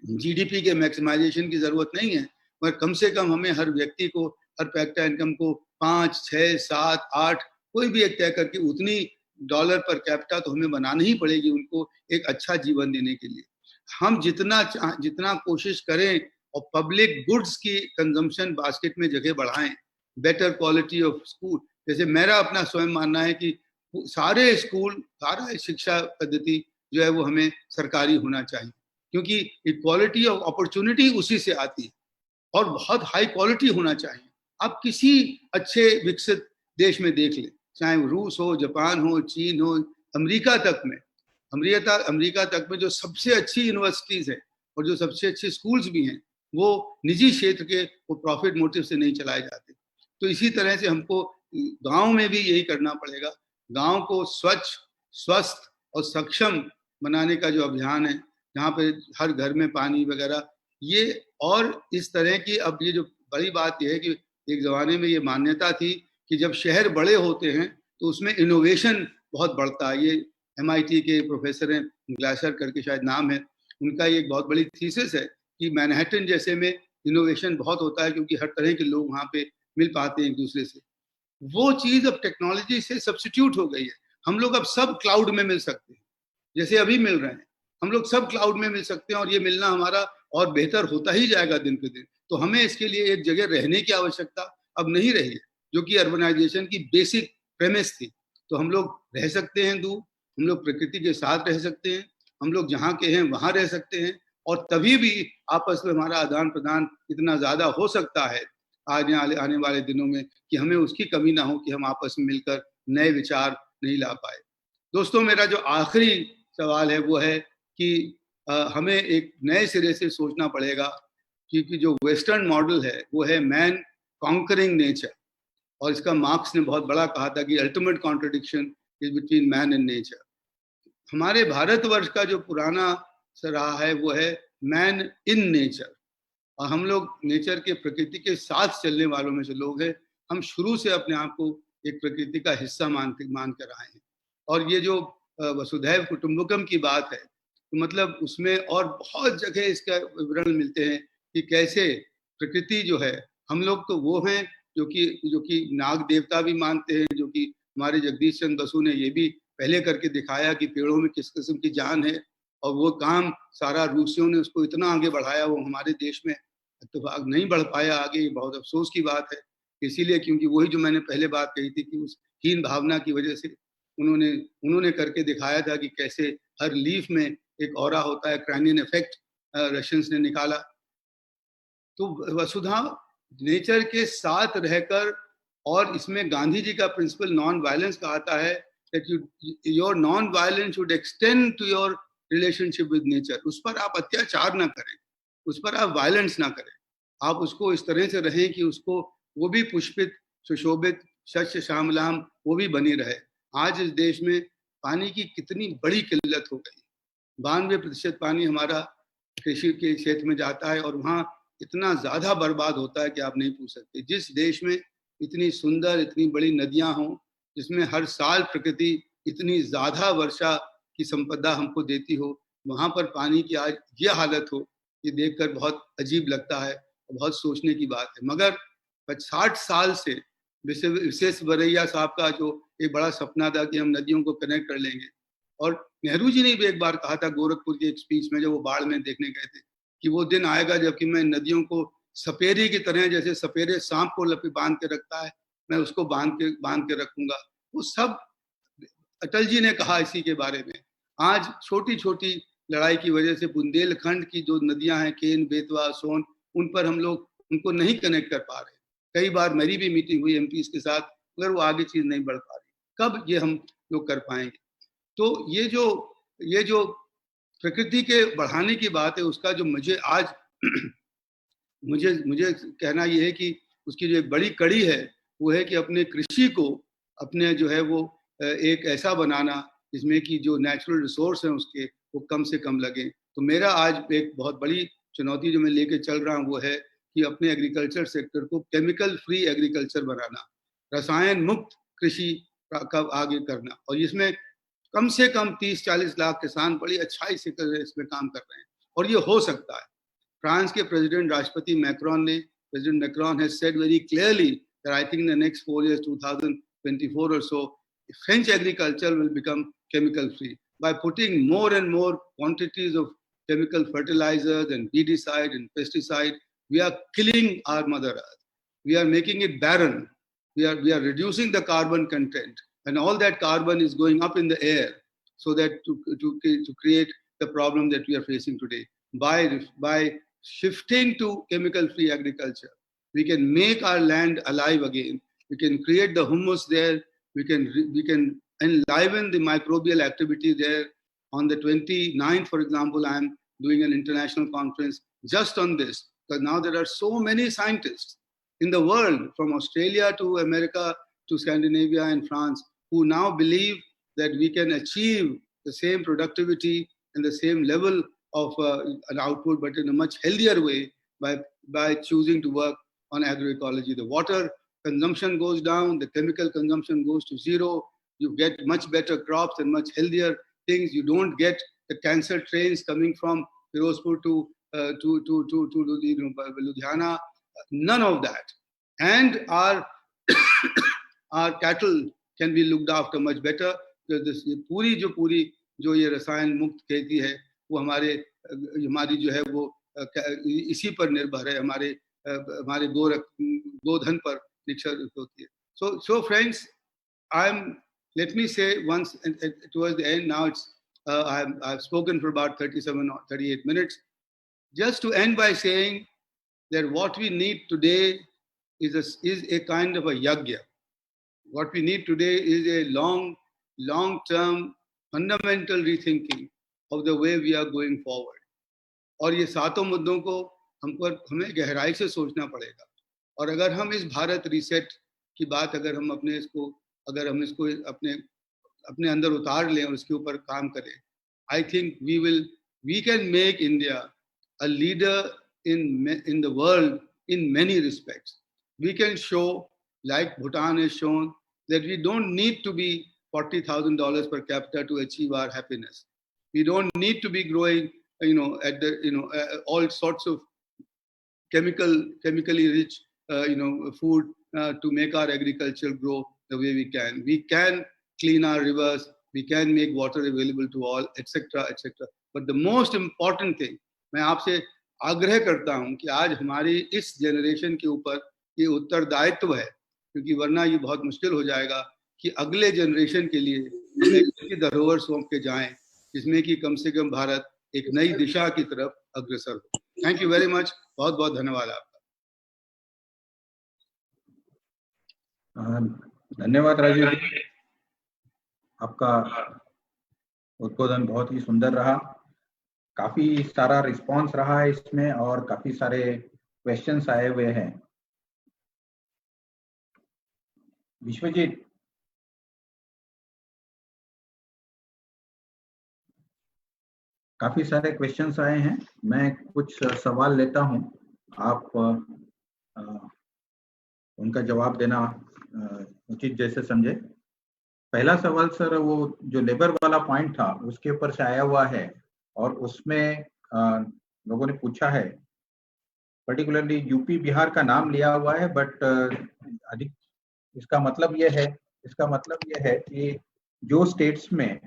जीडीपी के मैक्सिमाइजेशन की जरूरत नहीं है, मगर कम से कम हमें हर व्यक्ति को, हर कैपिटा इनकम को 5, 6, 7, 8 कोई भी एक तय करके उतनी डॉलर पर कैपिटा तो हमें बनानी ही पड़ेगी उनको एक अच्छा जीवन देने के लिए। हम जितना कोशिश करें और पब्लिक गुड्स की कंजम्पशन बास्केट में जगह बढ़ाएं, बेटर क्वालिटी ऑफ स्कूल, जैसे मेरा अपना स्वयं मानना है कि सारे स्कूल, सारा शिक्षा पद्धति जो है वो हमें सरकारी होना चाहिए, क्योंकि इक्वालिटी ऑफ अपॉर्चुनिटी उसी से आती है और बहुत हाई क्वालिटी होना चाहिए। आप किसी अच्छे विकसित देश में देख लें, चाहे वो रूस हो, जापान हो, चीन हो, अमेरिका तक में जो सबसे अच्छी यूनिवर्सिटीज है और जो सबसे अच्छे स्कूल्स भी हैं, वो निजी क्षेत्र के वो प्रॉफिट मोटिव से नहीं चलाए जाते। तो इसी तरह से हमको गांव में भी यही करना पड़ेगा। गांव को स्वच्छ, स्वस्थ और सक्षम बनाने का जो अभियान है, जहाँ पे हर घर में पानी वगैरह, ये और इस तरह की, अब ये जो बड़ी बात यह है कि एक जमाने में ये मान्यता थी कि जब शहर बड़े होते हैं तो उसमें इनोवेशन बहुत बढ़ता है। ये MIT के प्रोफेसर हैं, ग्लासर करके शायद नाम है, उनका ये एक बहुत बड़ी थीसिस है कि मैनहट्टन जैसे में इनोवेशन बहुत होता है, क्योंकि हर तरह के लोग वहाँ पे मिल पाते हैं एक दूसरे से। वो चीज अब टेक्नोलॉजी से सब्स्टिट्यूट हो गई है। हम लोग अब सब क्लाउड में मिल सकते हैं, जैसे अभी मिल रहे हैं, हम लोग सब क्लाउड में मिल सकते हैं और ये मिलना हमारा और बेहतर होता ही जाएगा दिन पे दिन। तो हमें इसके लिए एक जगह रहने की आवश्यकता अब नहीं रही है, जो कि अर्बनाइजेशन की बेसिक प्रेमिस थी। तो हम लोग रह सकते हैं दूर, हम लोग प्रकृति के साथ रह सकते हैं, हम लोग जहाँ के हैं वहां रह सकते हैं, और तभी भी आपस में हमारा आदान प्रदान इतना ज्यादा हो सकता है आने वाले दिनों में कि हमें उसकी कमी ना हो कि हम आपस में मिलकर नए विचार नहीं ला पाए। दोस्तों, मेरा जो आखिरी सवाल है वो है कि हमें एक नए सिरे से सोचना पड़ेगा, क्योंकि जो वेस्टर्न मॉडल है वो है मैन कॉन्करिंग नेचर, और इसका मार्क्स ने बहुत बड़ा कहा था कि ultimate contradiction is between man and nature. हमारे भारतवर्ष का जो पुराना रहा है वो है मैन इन नेचर, और हम लोग नेचर के, प्रकृति के साथ चलने वालों में से लोग हैं। हम शुरू से अपने आप को एक प्रकृति का हिस्सा मान कर आए हैं। और ये जो वसुधैव कुटुंबकम की बात है, तो मतलब उसमें और बहुत जगह इसका विवरण मिलते हैं कि कैसे प्रकृति जो है, हम लोग तो वो हैं जो कि नाग देवता भी मानते हैं, जो कि हमारे जगदीश चंद्र बसु ने ये भी पहले करके दिखाया कि पेड़ों में किस किस्म की जान है, और वो काम सारा रूसियों ने उसको इतना आगे बढ़ाया, वो हमारे देश में इत्तेफाक नहीं बढ़ पाया आगे। ये बहुत अफसोस की बात है, इसीलिए क्योंकि वही जो मैंने पहले बात कही थी कि उस हीन भावना की वजह से उन्होंने करके दिखाया था कि कैसे हर लीफ में एक ऑरा होता है, क्रैनियन इफेक्ट रशियंस ने निकाला। तो वसुधा नेचर के साथ रहकर, और इसमें गांधी जी का प्रिंसिपल नॉन वायलेंस का आता है that your non violence should extend to your relationship with nature। उस पर आप अत्याचार ना करें, उस पर आप वायलेंस ना करें, आप उसको इस तरह से रहें कि उसको वो भी पुष्पित, सुशोभित, शस्य श्यामलाम वो भी बनी रहे। आज इस देश में पानी की कितनी बड़ी किल्लत हो गई, 92% पानी हमारा कृषि के क्षेत्र में जाता है, और वहाँ इतना ज्यादा बर्बाद होता है कि आप नहीं पूछ सकते। जिस देश में इतनी सुंदर, इतनी बड़ी नदियां हों, जिसमें हर साल प्रकृति इतनी ज्यादा वर्षा की संपदा हमको देती हो, वहां पर पानी की आज ये हालत हो, ये देखकर बहुत अजीब लगता है और बहुत सोचने की बात है। मगर 60 साल से विश्वेश्वरैया साहब का जो एक बड़ा सपना था कि हम नदियों को कनेक्ट कर लेंगे, और नेहरू जी ने भी एक बार कहा था गोरखपुर की एक स्पीच में, जब वो बाढ़ में देखने गए थे, कि वो दिन आएगा जबकि मैं नदियों को सपेरे की तरह, जैसे सपेरे सांप को लपे बांध के रखता है, मैं उसको बांध के रखूंगा। वो सब अटल जी ने कहा इसी के बारे में। आज छोटी छोटी लड़ाई की वजह से बुंदेलखंड की जो नदियां हैं, केन, बेतवा, सोन, उन पर हम लोग उनको नहीं कनेक्ट कर पा रहे। कई बार मेरी भी मीटिंग हुई एमपीज के साथ, मगर वो आगे चीज नहीं बढ़ पा रही। कब ये हम लोग कर पाएंगे? तो ये जो प्रकृति के बढ़ाने की बात है, उसका जो मुझे आज मुझे कहना ये है कि उसकी जो एक बड़ी कड़ी है वो है कि अपने कृषि को अपने जो है वो एक ऐसा बनाना जिसमें कि जो नेचुरल रिसोर्स हैं उसके वो कम से कम लगे। तो मेरा आज एक बहुत बड़ी चुनौती जो मैं लेके चल रहा हूँ वो है कि अपने एग्रीकल्चर सेक्टर को केमिकल फ्री एग्रीकल्चर बनाना, रसायन मुक्त कृषि का आगे करना। और इसमें कम से कम 30-40 लाख किसान बड़ी अच्छाई से इसमें काम कर रहे हैं और ये हो सकता है। फ्रांस के प्रेसिडेंट राष्ट्रपति मैक्रॉन ने President Macron has said very clearly that I think in the next 4 years, 2024 or so, French agriculture will become chemical free by putting more and more quantities of chemical fertilizers and weedicide and pesticide. We are killing our mother earth. We are making it barren. We are reducing the carbon content, and all that carbon is going up in the air, so that to create the problem that we are facing today. By shifting to chemical-free agriculture, we can make our land alive again. We can create the humus there. We can enliven the microbial activity there. On the 29th, for example, I am doing an international conference just on this, because now there are so many scientists in the world, from Australia to America to Scandinavia and France, who now believe that we can achieve the same productivity and the same level of an output, but in a much healthier way by choosing to work on agroecology. The water consumption goes down, the chemical consumption goes to zero. You get much better crops and much healthier things. You don't get the cancer trains coming from Firozpur to Ludhiana. None of that. And our our cattle can be looked after much better. पूरी जो ये रसायन मुक्त खेती है वो हमारी जो है वो इसी पर निर्भर है, हमारे गोधन पर निक्षरित होती है. So friends, let me say once towards the end. Now it's I've spoken for about 37 or 38 minutes. Just to end by saying that what we need today is a kind of a yagya. What we need today is a long-term fundamental rethinking of the way we are going forward. और ये सातों मुद्दों को हमें गहराई से सोचना पड़ेगा. और अगर हम इस भारत रीसेट की बात अगर हम इसको अपने अंदर उतार लें और इसके ऊपर काम करें, I think we can make India a leader in the world in many respects. We can show, like Bhutan has shown, that we don't need to be $40,000 per capita to achieve our happiness. We don't need to be growing, all sorts of chemically rich, food to make our agriculture grow the way we can. We can clean our rivers. We can make water available to all, etc., etc. But the most important thing, मैं आपसे आग्रह करता हूं कि आज हमारी इस generation के ऊपर ये उत्तरदायित्व है, क्योंकि वरना ये बहुत मुश्किल हो जाएगा कि अगले जनरेशन के लिए हम एक धरोहर सौंप के जाएं जिसमें कि कम से कम भारत एक नई दिशा की तरफ अग्रसर हो. Thank you very much. बहुत बहुत धन्यवाद आपका. धन्यवाद राजीव जी. आपका उद्बोधन बहुत ही सुंदर रहा. काफी सारा रिस्पांस रहा है इसमें और काफी सारे क्वेश्चंस आए हुए हैं. विश्वजीत, काफी सारे क्वेश्चंस आए हैं. मैं कुछ सवाल लेता हूं, आप उनका जवाब देना उचित जैसे समझे. पहला सवाल सर, वो जो लेबर वाला पॉइंट था उसके ऊपर से आया हुआ है और उसमें लोगों ने पूछा है, पर्टिकुलरली यूपी बिहार का नाम लिया हुआ है, बट अधिक इसका मतलब ये है कि जो स्टेट्स में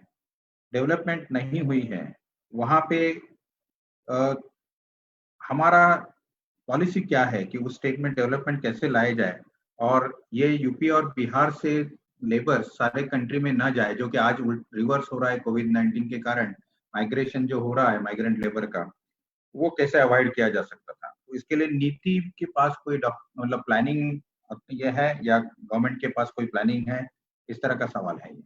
डेवलपमेंट नहीं हुई है वहां पे हमारा पॉलिसी क्या है कि उस स्टेट में डेवलपमेंट कैसे लाए जाए और ये यूपी और बिहार से लेबर सारे कंट्री में ना जाए, जो कि आज रिवर्स हो रहा है कोविड-19 के कारण। माइग्रेशन जो हो रहा है माइग्रेंट लेबर का, वो कैसे अवॉइड किया जा सकता था? तो इसके लिए नीति के पास कोई मतलब प्लानिंग ये है या गवर्नमेंट के पास कोई प्लानिंग है? इस तरह का सवाल है ये।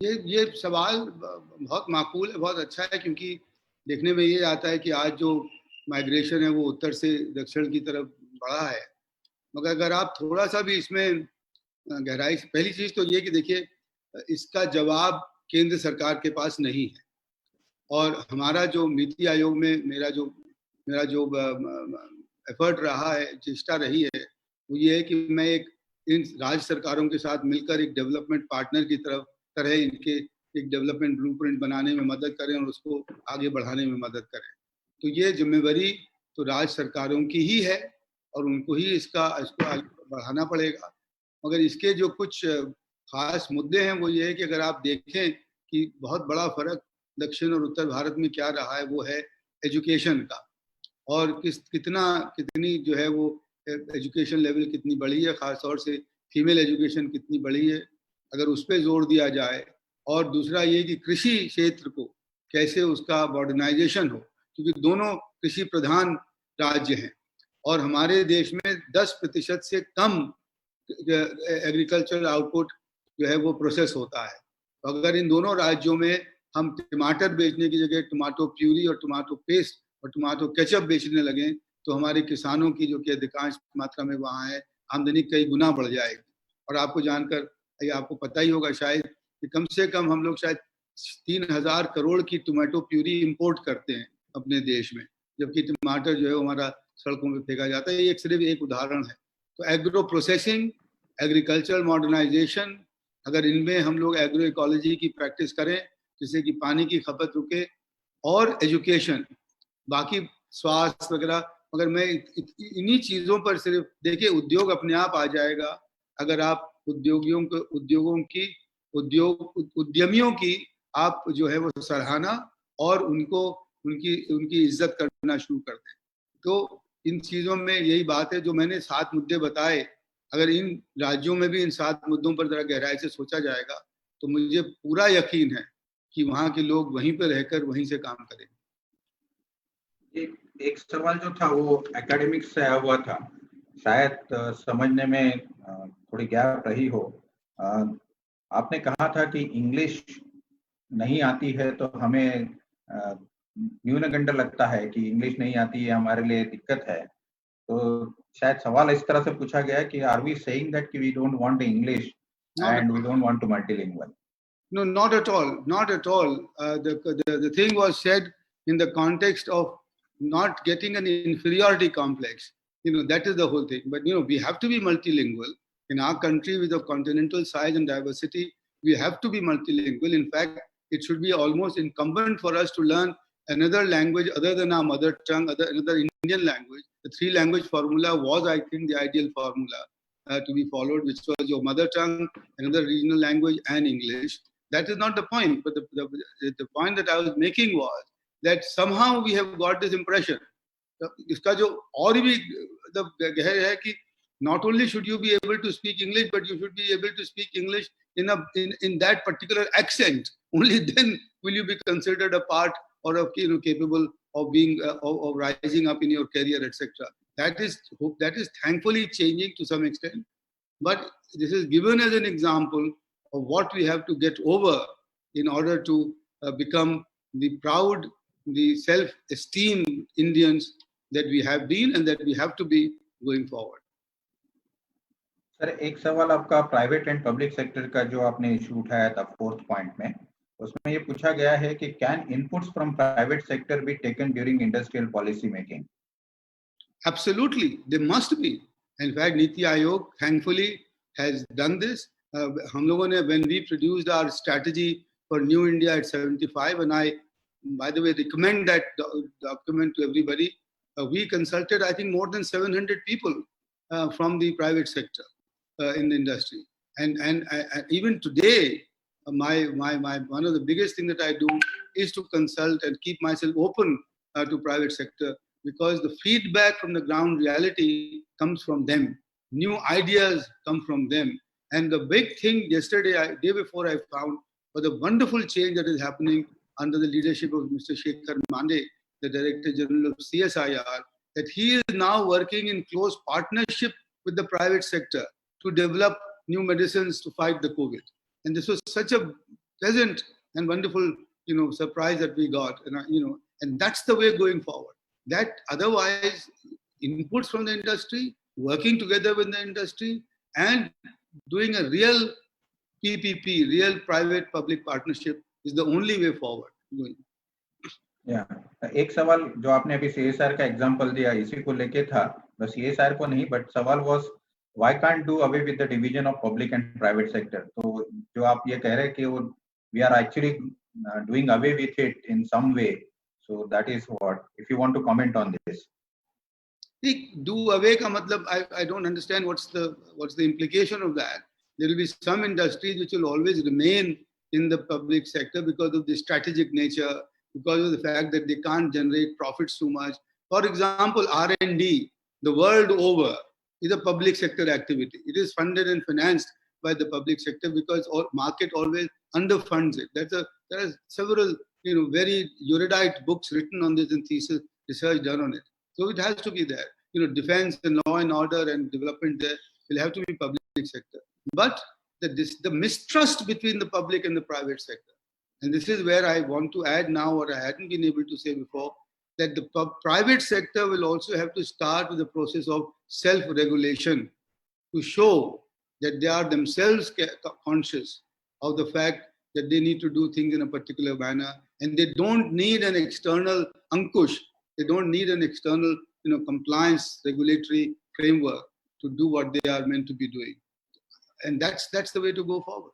ये सवाल बहुत माकूल है, बहुत अच्छा है, क्योंकि देखने में ये आता है कि आज जो माइग्रेशन है वो उत्तर से दक्षिण की तरफ बढ़ा है। मगर अगर आप थोड़ा सा भी इसमें गहराई से, पहली चीज तो ये कि देखिए, इसका जवाब केंद्र सरकार के पास नहीं है। और हमारा जो नीति आयोग में मेरा जो एफर्ट रहा है, चेष्टा रही है, वो ये है कि मैं इन राज्य सरकारों के साथ मिलकर एक डेवलपमेंट पार्टनर की तरह इनके एक डेवलपमेंट ब्लूप्रिंट बनाने में मदद करें और उसको आगे बढ़ाने में मदद करें। तो ये जिम्मेवारी तो राज्य सरकारों की ही है और उनको ही इसको आगे बढ़ाना पड़ेगा। मगर इसके जो कुछ खास मुद्दे हैं वो ये है कि अगर आप देखें कि बहुत बड़ा फर्क दक्षिण और उत्तर भारत में क्या रहा है, वो है एजुकेशन का। और कितनी जो है वो एजुकेशन लेवल कितनी बड़ी है, खासतौर से फीमेल एजुकेशन कितनी बड़ी है, अगर उस पर जोर दिया जाए। और दूसरा ये कि कृषि क्षेत्र को कैसे उसका मॉडर्नाइजेशन हो, क्योंकि दोनों कृषि प्रधान राज्य हैं और हमारे देश में 10% से कम एग्रीकल्चरल आउटपुट जो है वो प्रोसेस होता है। तो अगर इन दोनों राज्यों में हम टमाटर बेचने की जगह टमाटो प्यूरी और टमाटो पेस्ट और टमाटो केचप बेचने लगे, तो हमारे किसानों की जो कि अधिकांश मात्रा में वहाँ है, आमदनी कई गुना बढ़ जाएगी। और आपको जानकर आपको पता ही होगा शायद कि कम से कम हम लोग शायद 3,000 करोड़ की टमाटो प्यूरी इंपोर्ट करते हैं अपने देश में, जबकि टमाटर जो है हमारा सड़कों में फेंका जाता है। ये सिर्फ एक उदाहरण है। तो एग्रो प्रोसेसिंग, एग्रीकल्चरल मॉडर्नाइजेशन, अगर इनमें हम लोग एग्रो इकोलॉजी की प्रैक्टिस करें जिससे कि पानी की खपत रुके, और एजुकेशन, बाकी स्वास्थ्य वगैरह, मगर मैं इन्हीं चीजों पर सिर्फ देखिए, उद्योग अपने आप आ जाएगा अगर आप उद्यमियों की आप जो है वो सराहना और उनकी इज्जत करना शुरू कर दें। तो इन चीजों में यही बात है जो मैंने 7 मुद्दे बताए। अगर इन राज्यों में भी इन 7 मुद्दों पर जरा गहराई से सोचा जाएगा तो मुझे पूरा यकीन है कि वहाँ के लोग वहीं पर रहकर वहीं से काम करेंगे। एक सवाल जो था वो एकेडमिक्स से आया हुआ था, शायद समझने में थोड़ी गैप रही हो। आपने कहा था कि इंग्लिश नहीं आती है तो हमें न्यूनगंड लगता है कि इंग्लिश नहीं आती है, हमारे लिए दिक्कत है। तो शायद सवाल इस तरह से पूछा गया है कि आर वी सेइंग दैट कि we don't want English and we don't want to multilingual? No, not at all. Not at all. The thing was said in the context of not getting an inferiority complex. That is the whole thing. But, we have to be multilingual. In our country with a continental size and diversity, we have to be multilingual. In fact, it should be almost incumbent for us to learn another language other than our mother tongue, another Indian language. The 3-language formula was, I think, the ideal formula to be followed, which was your mother tongue, another regional language, and English. That is not the point, but the point that I was making was that somehow we have got this impression. इसका जो और भी गहर है कि not only should you be able to speak English, but you should be able to speak English in that particular accent. Only then will you be considered a part or capable of being of rising up in your career, etc. That is thankfully changing to some extent, but this is given as an example of what we have to get over in order to become the proud, the self-esteemed Indians that we have been and that we have to be going forward. Sir, एक सवाल आपका private and public sector का जो आपने issue उठाया था 4th point में, उसमें ये पूछा गया है कि can inputs from private sector be taken during industrial policy making? Absolutely, they must be. In fact, Niti Aayog thankfully has done this. हम लोगों ने, when we produced our strategy for New India at 75, and I, by the way, recommend that document to everybody, we consulted, I think, more than 700 people from the private sector in the industry. And even today, one of the biggest thing that I do is to consult and keep myself open to private sector, because the feedback from the ground reality comes from them. New ideas come from them. And the big thing day before I found was a wonderful change that is happening under the leadership of Mr. Shekhar Mande, the Director General of CSIR, that he is now working in close partnership with the private sector to develop new medicines to fight the COVID. And this was such a pleasant and wonderful, surprise that we got. And that's the way going forward. That otherwise, inputs from the industry, working together with the industry, and doing a real PPP, real private-public partnership is the only way forward. एक सवाल जो आपने अभी CSR का example दिया, इसी को लेके था, बस CSR को नहीं, बट सवाल was why can't do away with the division of public and private sector? तो जो आप ये कह रहे हैं कि वो we are actually doing away with it in some way, so that is what, if you want to comment on this. Do away का मतलब, I don't understand what's the implication of that. There will be some industries which will always remain in the public sector because of the strategic nature, because of the fact that they can't generate profits too much. For example, R&D, the world over, is a public sector activity. It is funded and financed by the public sector because market always underfunds it. There are several very erudite books written on this and thesis research done on it. So it has to be there. Defense and law and order and development there will have to be public sector. But the mistrust between the public and the private sector, and this is where I want to add now what I hadn't been able to say before, that the private sector will also have to start with the process of self-regulation to show that they are themselves conscious of the fact that they need to do things in a particular manner, and they don't need an external ankush. They don't need an external compliance regulatory framework to do what they are meant to be doing. And that's the way to go forward.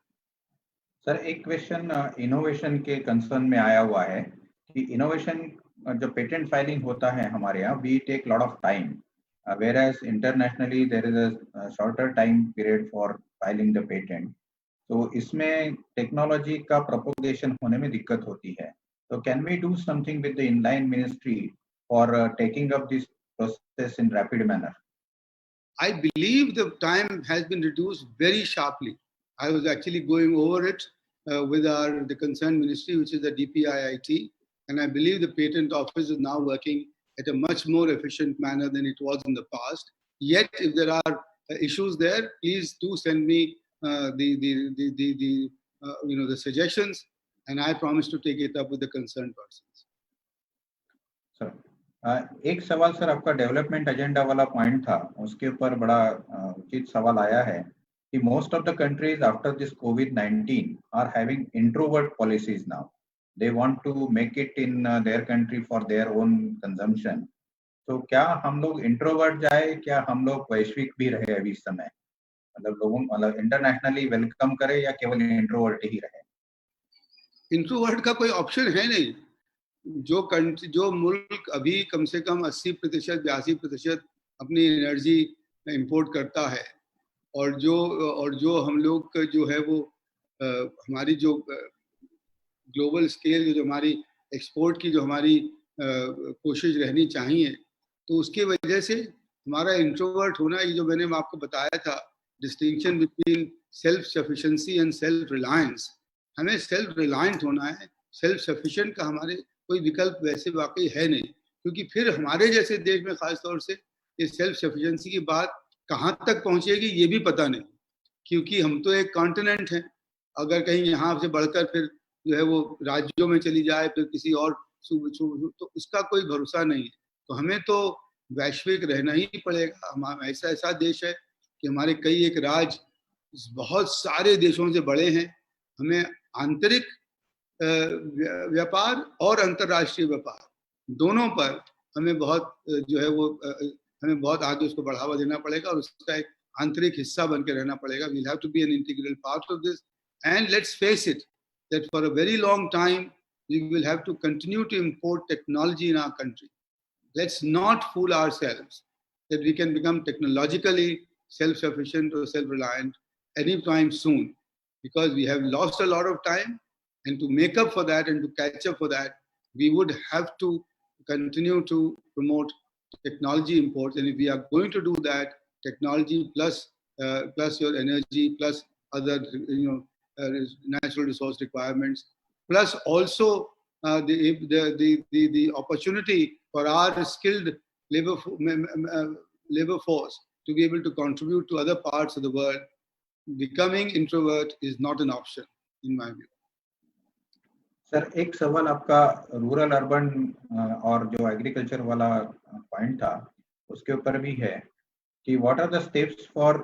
Sir, एक question innovation के concern में आया हुआ है कि innovation जो patent filing होता है हमारे यहाँ, we take lot of time, whereas internationally there is a shorter time period for filing the patent. तो इसमें टेक्नोलॉजी का प्रोपोगेशन होने में दिक्कत होती है. So can we do something with the inline ministry for taking up this process in rapid manner? I believe the time has been reduced very sharply. I was actually going over it with the concerned ministry, which is the DPIIT, and I believe the patent office is now working at a much more efficient manner than it was in the past. Yet, if there are issues there, please do send me the suggestions, and I promise to take it up with the concerned persons. Sir, एक सवाल sir, आपका development agenda वाला point था, उसके ऊपर बड़ा उचित सवाल आया है कि most of the countries after this COVID-19 are having introvert policies now. They want to make it in their country for their own consumption. तो क्या हम लोग इंट्रोवर्ट जाए, क्या हम लोग वैश्विक भी रहे अभी इस समय, मतलब लोगों इंटरनेशनली वेलकम करें या केवल इंट्रोवर्ट ही रहे? इंट्रोवर्ट का कोई ऑप्शन है नहीं. जो मुल्क अभी कम से कम 80% 82% अपनी एनर्जी इंपोर्ट करता है, और जो हम लोग का जो है वो हमारी जो ग्लोबल स्केल जो हमारी एक्सपोर्ट की जो हमारी कोशिश रहनी चाहिए, तो उसकी वजह से हमारा इंट्रोवर्ट होना, ये जो मैंने आपको बताया था, distinction between self sufficiency and self reliance, हमें सेल्फ रिलायंट होना है. सेल्फ सफिशिएंट का हमारे कोई विकल्प वैसे वाकई है नहीं, क्योंकि फिर हमारे जैसे देश में खास तौर से ये सेल्फ सफिशिएंसी की बात कहाँ तक पहुंचेगी ये भी पता नहीं, क्योंकि हम तो एक कॉन्टिनेंट हैं. अगर कहीं यहाँ से बढ़कर फिर जो है वो राज्यों में चली जाए, फिर किसी और तो इसका कोई भरोसा नहीं है. तो हमें तो वैश्विक रहना ही पड़ेगा. हम ऐसा देश है कि हमारे कई एक राज्य बहुत सारे देशों से बड़े हैं. हमें आंतरिक व्यापार और अंतर्राष्ट्रीय व्यापार दोनों पर हमें बहुत जो है वो हमें बहुत आगे उसको बढ़ावा देना पड़ेगा और उसका एक आंतरिक हिस्सा बन के रहना पड़ेगा. We'll have to be an integral part of this, and let's face it that for a very long time we will have to continue to import technology in our country. Let's not fool ourselves that we can become technologically self-sufficient or self-reliant anytime soon. because we have lost a lot of time, and to make up for that and to catch up for that, we would have to continue to promote technology imports. And if we are going to do that, technology plus your energy plus other natural resource requirements, plus also the opportunity for our skilled labor force to be able to contribute to other parts of the world, becoming introvert is not an option in my view. Sir, एक सवाल आपका rural urban और जो agriculture वाला point था उसके ऊपर भी है कि what are the steps for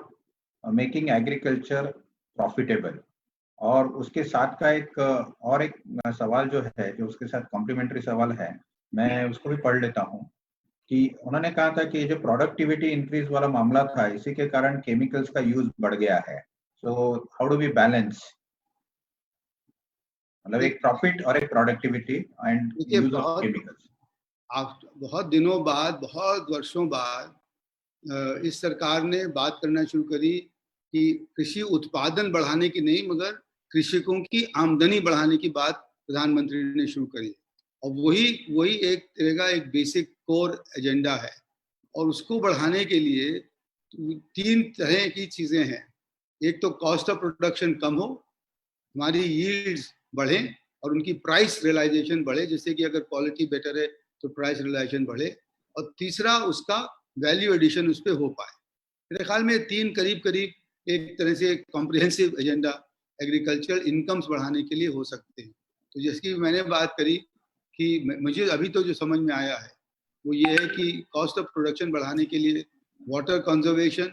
making agriculture profitable, और उसके साथ का एक सवाल जो है, जो उसके साथ कॉम्प्लीमेंट्री सवाल है, मैं उसको भी पढ़ लेता हूँ कि उन्होंने कहा था कि जो प्रोडक्टिविटी इंक्रीज वाला मामला था, इसी के कारण केमिकल्स का यूज बढ़ गया है. So how do we balance, मतलब एक प्रॉफिट और एक productivity and use of chemicals. बहुत दिनों बाद, बहुत वर्षों बाद इस सरकार ने बात करना शुरू करी कि कृषि उत्पादन बढ़ाने की नहीं, मगर कृषकों की आमदनी बढ़ाने की बात प्रधानमंत्री ने शुरू करी. और वही एक तरह का एक बेसिक कोर एजेंडा है. और उसको बढ़ाने के लिए 3 तरह की चीजें हैं. एक तो कॉस्ट ऑफ प्रोडक्शन कम हो, हमारी यील्ड्स बढ़े और उनकी प्राइस रियलाइजेशन बढ़े, जैसे कि अगर क्वालिटी बेटर है तो प्राइस रियलाइजेशन बढ़े. और तीसरा उसका वैल्यू एडिशन उस पर हो पाए. मेरे ख्याल में 3 करीब एक तरह से कॉम्प्रिहेंसिव एजेंडा एग्रीकल्चरल इनकम्स बढ़ाने के लिए हो सकते हैं. तो जिसकी मैंने बात करी कि मुझे अभी तो जो समझ में आया है वो ये है कि कॉस्ट ऑफ प्रोडक्शन बढ़ाने के लिए water conservation,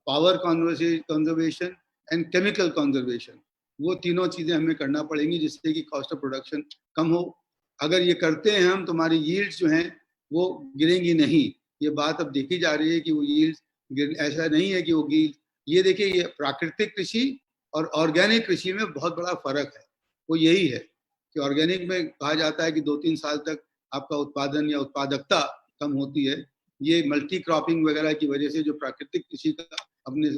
power conservation and chemical conservation, वो तीनों चीजें हमें करना पड़ेंगी जिससे कि कॉस्ट ऑफ प्रोडक्शन कम हो. अगर ये करते हैं हम तो हमारी यील्ड्स जो हैं वो गिरेंगी नहीं. ये बात अब देखी जा रही है कि वो यील्ड्स, ऐसा नहीं है कि वो ये देखिए, ये प्राकृतिक कृषि और ऑर्गेनिक कृषि में बहुत बड़ा फर्क है. वो यही है कि ऑर्गेनिक में कहा जाता है कि 2-3 साल तक आपका उत्पादन या उत्पादकता कम होती है. ये मल्टी क्रॉपिंग वगैरह की वजह से जो प्राकृतिक कृषि का अपने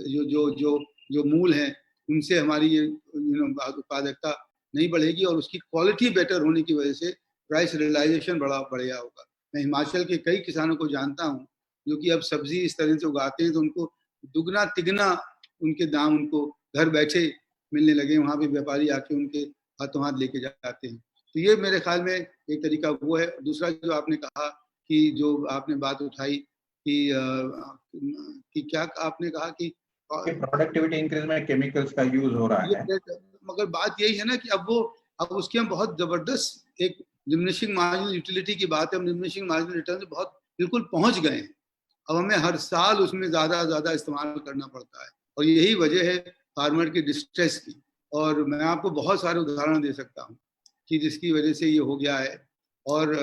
जो मूल है उनसे हमारी ये उत्पादकता नहीं बढ़ेगी और उसकी क्वालिटी बेटर होने की वजह से प्राइस रियलाइजेशन बढ़िया होगा. मैं हिमाचल के कई किसानों को जानता हूँ जो कि अब सब्जी इस तरह से उगाते हैं तो उनको दुगना तिगना उनके दाम उनको घर बैठे मिलने लगे. वहाँ पे व्यापारी आके उनके हाथों हाथ लेके जाते हैं. तो ये मेरे ख्याल में एक तरीका वो है. दूसरा जो आपने कहा कि जो आपने बात उठाई कि क्या आपने कहा कि प्रोडक्टिविटी इंक्रीज में केमिकल्स का यूज हो रहा है, मगर बात यही है ना कि अब उसके हम बहुत जबरदस्त एक डिमिनिशिंग मार्जिनल यूटिलिटी की बात है. हम डिमिनिशिंग मार्जिनल रिटर्न से बहुत बिल्कुल पहुंच गए हैं. अब हमें हर साल उसमें ज्यादा इस्तेमाल करना पड़ता है और यही वजह है फार्मर की डिस्ट्रेस की. और मैं आपको बहुत सारे उदाहरण दे सकता हूँ कि जिसकी वजह से ये हो गया है. और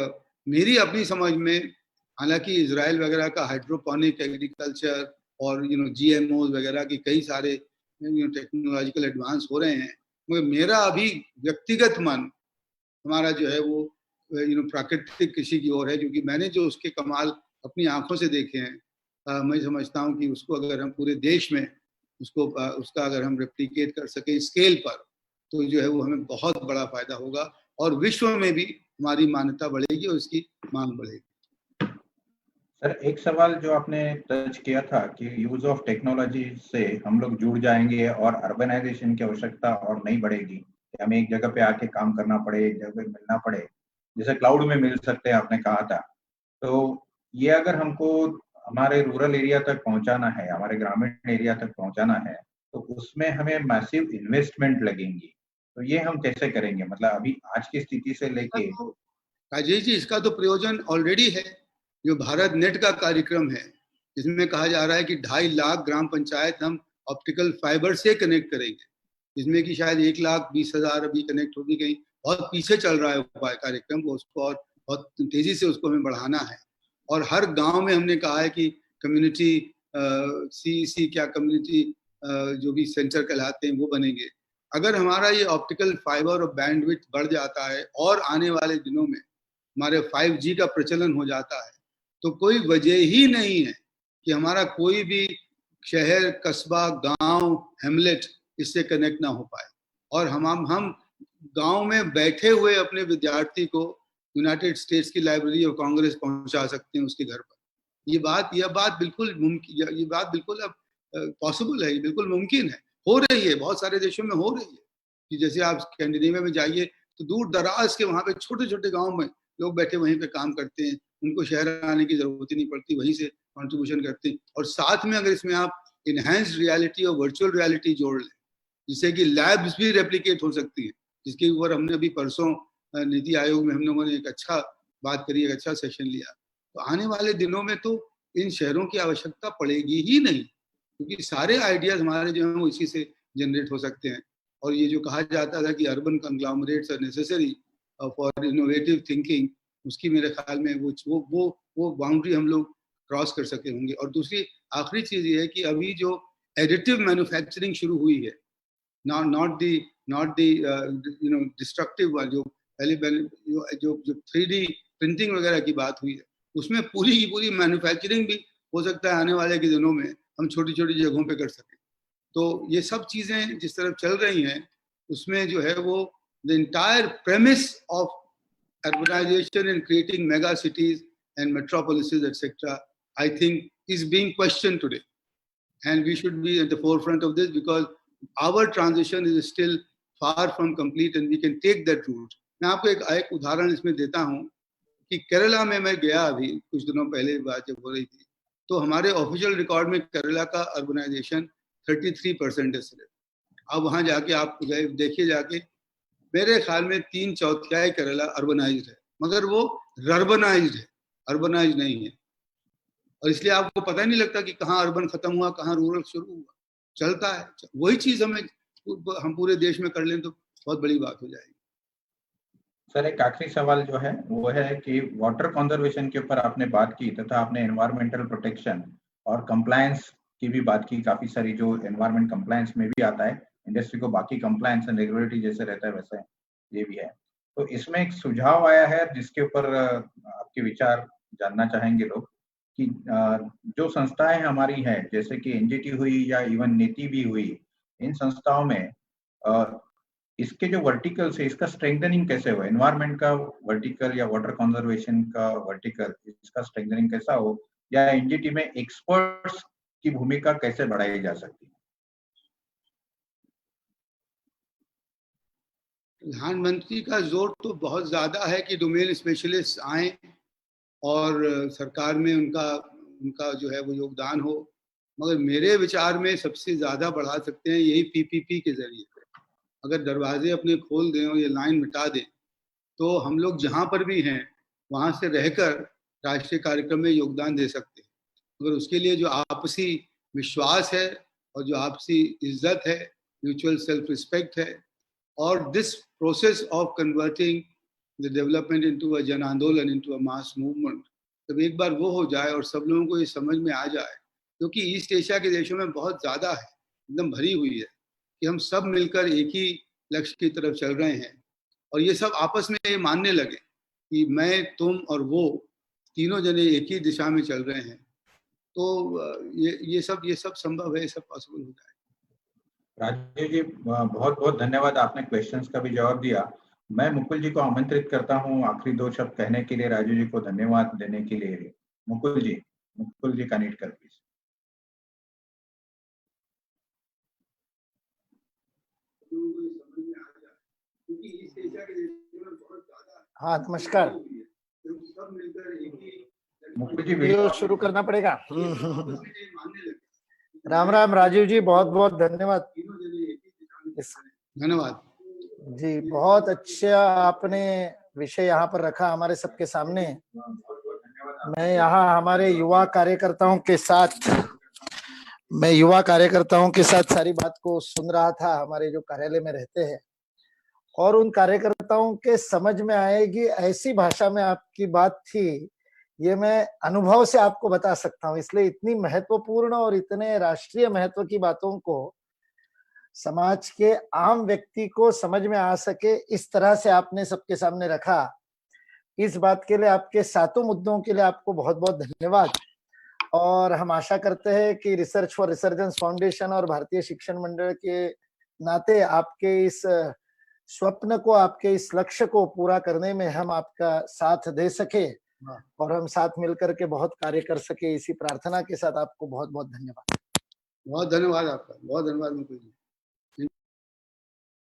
मेरी अपनी समझ में, हालांकि इजराइल वगैरह का हाइड्रोपोनिक एग्रीकल्चर और GMOs वगैरह की कई सारे टेक्नोलॉजिकल एडवांस हो रहे हैं, मगर मेरा अभी व्यक्तिगत मन हमारा जो है वो प्राकृतिक कृषि की ओर है, क्योंकि मैंने जो उसके कमाल अपनी आंखों से देखे हैं. मैं समझता हूँ कि उसको अगर हम पूरे देश में उसका अगर हम रेप्लिकेट कर सकें स्केल पर तो जो है वो हमें बहुत बड़ा फायदा होगा और विश्व में भी हमारी मान्यता बढ़ेगी और इसकी मांग बढ़ेगी. सर, एक सवाल जो आपने टच किया था कि यूज ऑफ टेक्नोलॉजी से हम लोग जुड़ जाएंगे और अर्बनाइजेशन की आवश्यकता और नहीं बढ़ेगी, हमें एक जगह पे आके काम करना पड़े, एक जगह पे मिलना पड़े, जैसे क्लाउड में मिल सकते हैं आपने कहा था. तो ये अगर हमको हमारे रूरल एरिया तक पहुंचाना है, हमारे ग्रामीण एरिया तक पहुंचाना है, तो उसमें हमें मैसिव इन्वेस्टमेंट लगेंगी. तो ये हम कैसे करेंगे, मतलब अभी आज की स्थिति से लेके. राजेश जी, इसका तो प्रयोजन ऑलरेडी है. जो भारत नेट का कार्यक्रम है, इसमें कहा जा रहा है कि 2.5 लाख ग्राम पंचायत हम ऑप्टिकल फाइबर से कनेक्ट करेंगे, जिसमें कि शायद 1,20,000 अभी कनेक्ट हो भी गई. बहुत पीछे चल रहा है कार्यक्रम को, उसको और बहुत तेजी से उसको हमें बढ़ाना है. और हर गांव में हमने कहा है कि कम्युनिटी CEC क्या कम्युनिटी जो भी सेंटर कहलाते हैं वो बनेंगे. अगर हमारा ये ऑप्टिकल फाइबर और बैंडविड्थ बढ़ जाता है और आने वाले दिनों में हमारे 5G का प्रचलन हो जाता है, तो कोई वजह ही नहीं है कि हमारा कोई भी शहर, कस्बा, गांव, हेमलेट इससे कनेक्ट ना हो पाए. और हम गांव में बैठे हुए अपने विद्यार्थी को यूनाइटेड स्टेट्स की लाइब्रेरी और कांग्रेस पहुंचा सकते हैं उसके घर पर। ये बात बिल्कुल मुमकिन, ये बात बिल्कुल अब पॉसिबल है, ये बिल्कुल मुमकिन है, हो रही है, बहुत सारे देशों में हो रही है। कि जैसे आप स्कैंडिनेविया में जाइए तो दूर दराज के वहां पे छोटे छोटे गाँव में लोग बैठे वहीं पे काम करते हैं, उनको शहर आने की जरूरत ही नहीं पड़ती, वहीं से कंट्रीब्यूशन करते हैं। और साथ में अगर इसमें आप इनहैंस्ड रियलिटी और वर्चुअल रियलिटी जोड़ लें, जिससे कि लैब्स भी रेप्लिकेट हो सकती है, जिसके ऊपर हमने अभी परसों नीति आयोग में हम लोगों ने एक अच्छा बात करी, एक अच्छा सेशन लिया। तो आने वाले दिनों में तो इन शहरों की आवश्यकता पड़ेगी ही नहीं, क्योंकि सारे आइडियाज हमारे जो हैं वो इसी से जनरेट हो सकते हैं। और ये जो कहा जाता था कि urban conglomerates are necessary for innovative thinking, उसकी मेरे ख्याल में वो बाउंड्री हम लोग क्रॉस कर सके होंगे। और दूसरी आखिरी चीज ये है कि अभी जो एडिटिव मैन्युफैक्चरिंग शुरू हुई है, not the डिस्ट्रक्टिव वन, जो पहले जो 3D प्रिंटिंग वगैरह की बात हुई है, उसमें पूरी की पूरी मैन्युफैक्चरिंग भी हो सकता है आने वाले के दिनों में हम छोटी छोटी जगहों पे कर सकें। तो ये सब चीजें जिस तरफ चल रही हैं, उसमें जो है वो the entire premise of urbanization and creating mega cities and metropolises, etc., I think is being questioned today. And we should be at the forefront of this because our transition is still far from complete and we can take that route. मैं आपको एक उदाहरण इसमें देता हूँ कि केरला में मैं गया अभी कुछ दिनों पहले, बात जब हो रही थी, तो हमारे ऑफिशियल रिकॉर्ड में केरला का अर्बनाइजेशन 33% है सिर्फ। अब वहां जाके आप देखिए जाके, मेरे ख्याल में 3/4 केरला अर्बनाइज्ड है, मगर वो रर्बनाइज्ड है, अर्बनाइज्ड नहीं है। और इसलिए आपको पता ही नहीं लगता कि कहाँ अर्बन खत्म हुआ, कहाँ रूरल शुरू हुआ, चलता है। वही चीज हम पूरे देश में कर लें तो बहुत बड़ी बात हो जाएगी। सर, एक आखिरी सवाल जो है वो है कि वाटर कंजर्वेशन के ऊपर आपने बात की, तथा आपने एनवायरमेंटल प्रोटेक्शन और कंप्लायंस की भी बात की। काफी सारी जो एनवायरमेंट कंप्लायंस में भी आता है, इंडस्ट्री को बाकी कंप्लायंस एंड रेगुलेटरी जैसे रहता है वैसे ये भी है। तो इसमें एक सुझाव आया है जिसके ऊपर आपके विचार जानना चाहेंगे लोग कि जो संस्थाएं हमारी हैं, जैसे कि एनजीटी हुई या इवन नीति भी हुई, इन संस्थाओं में इसके जो वर्टिकल से इसका स्ट्रेंथनिंग कैसे हो, एनवायरमेंट का वर्टिकल या वाटर कंजर्वेशन का वर्टिकल, इसका स्ट्रेंथनिंग कैसा हो, या एनजीटी में एक्सपर्ट्स की भूमिका कैसे बढ़ाई जा सकती है? प्रधानमंत्री का जोर तो बहुत ज्यादा है कि डोमेन स्पेशलिस्ट आए और सरकार में उनका जो है वो योगदान हो, मगर मेरे विचार में सबसे ज्यादा बढ़ा सकते हैं यही पीपीपी के जरिए। अगर दरवाजे अपने खोल दें और ये लाइन मिटा दें, तो हम लोग जहाँ पर भी हैं वहाँ से रहकर राष्ट्रीय कार्यक्रम में योगदान दे सकते हैं। मगर उसके लिए जो आपसी विश्वास है और जो आपसी इज्जत है, म्यूचुअल सेल्फ रिस्पेक्ट है, और this process of converting the development into a जन आंदोलन, इनटू अ मास मूवमेंट, जब एक बार वो हो जाए और सब लोगों को ये समझ में आ जाए, क्योंकि ईस्ट एशिया के देशों में बहुत ज्यादा है, एकदम भरी हुई है, कि हम सब मिलकर एक ही लक्ष्य की तरफ चल रहे हैं, और ये सब आपस में ये मानने लगे कि मैं, तुम और वो तीनों जने एक ही दिशा में चल रहे हैं, तो ये सब संभव है, ये सब पॉसिबल हो जाए। राजीव जी, बहुत बहुत धन्यवाद, आपने क्वेश्चंस का भी जवाब दिया। मैं मुकुल जी को आमंत्रित करता हूं आखिरी 2 शब्द कहने के लिए, राजीव जी को धन्यवाद देने के लिए। मुकुल जी कनेक्ट कर प्लीज। हाँ, नमस्कार। मुकुल जी, वीडियो शुरू करना पड़ेगा। राम राम राजीव जी, बहुत बहुत धन्यवाद। धन्यवाद जी, बहुत अच्छा आपने विषय यहाँ पर रखा हमारे सबके सामने। मैं यहाँ हमारे युवा कार्यकर्ताओं के साथ सारी बात को सुन रहा था, हमारे जो कार्यालय में रहते हैं, और उन कार्यकर्ताओं के समझ में आएगी ऐसी भाषा में आपकी बात थी, ये मैं अनुभव से आपको बता सकता हूँ। इसलिए इतनी महत्वपूर्ण और इतने राष्ट्रीय महत्व की बातों को समाज के आम व्यक्ति को समझ में आ सके, इस तरह से आपने सबके सामने रखा। इस बात के लिए, आपके सातों मुद्दों के लिए आपको बहुत बहुत धन्यवाद। और हम आशा करते हैं कि रिसर्च फॉर रिसर्जेंस फाउंडेशन और भारतीय शिक्षण मंडल के नाते आपके इस स्वप्न को, आपके इस लक्ष्य को पूरा करने में हम आपका साथ दे सके और हम साथ मिलकर के बहुत कार्य कर सके, इसी प्रार्थना के साथ आपको बहुत बहुत धन्यवाद। बहुत धन्यवाद आपका, बहुत धन्यवाद मुकुल जी।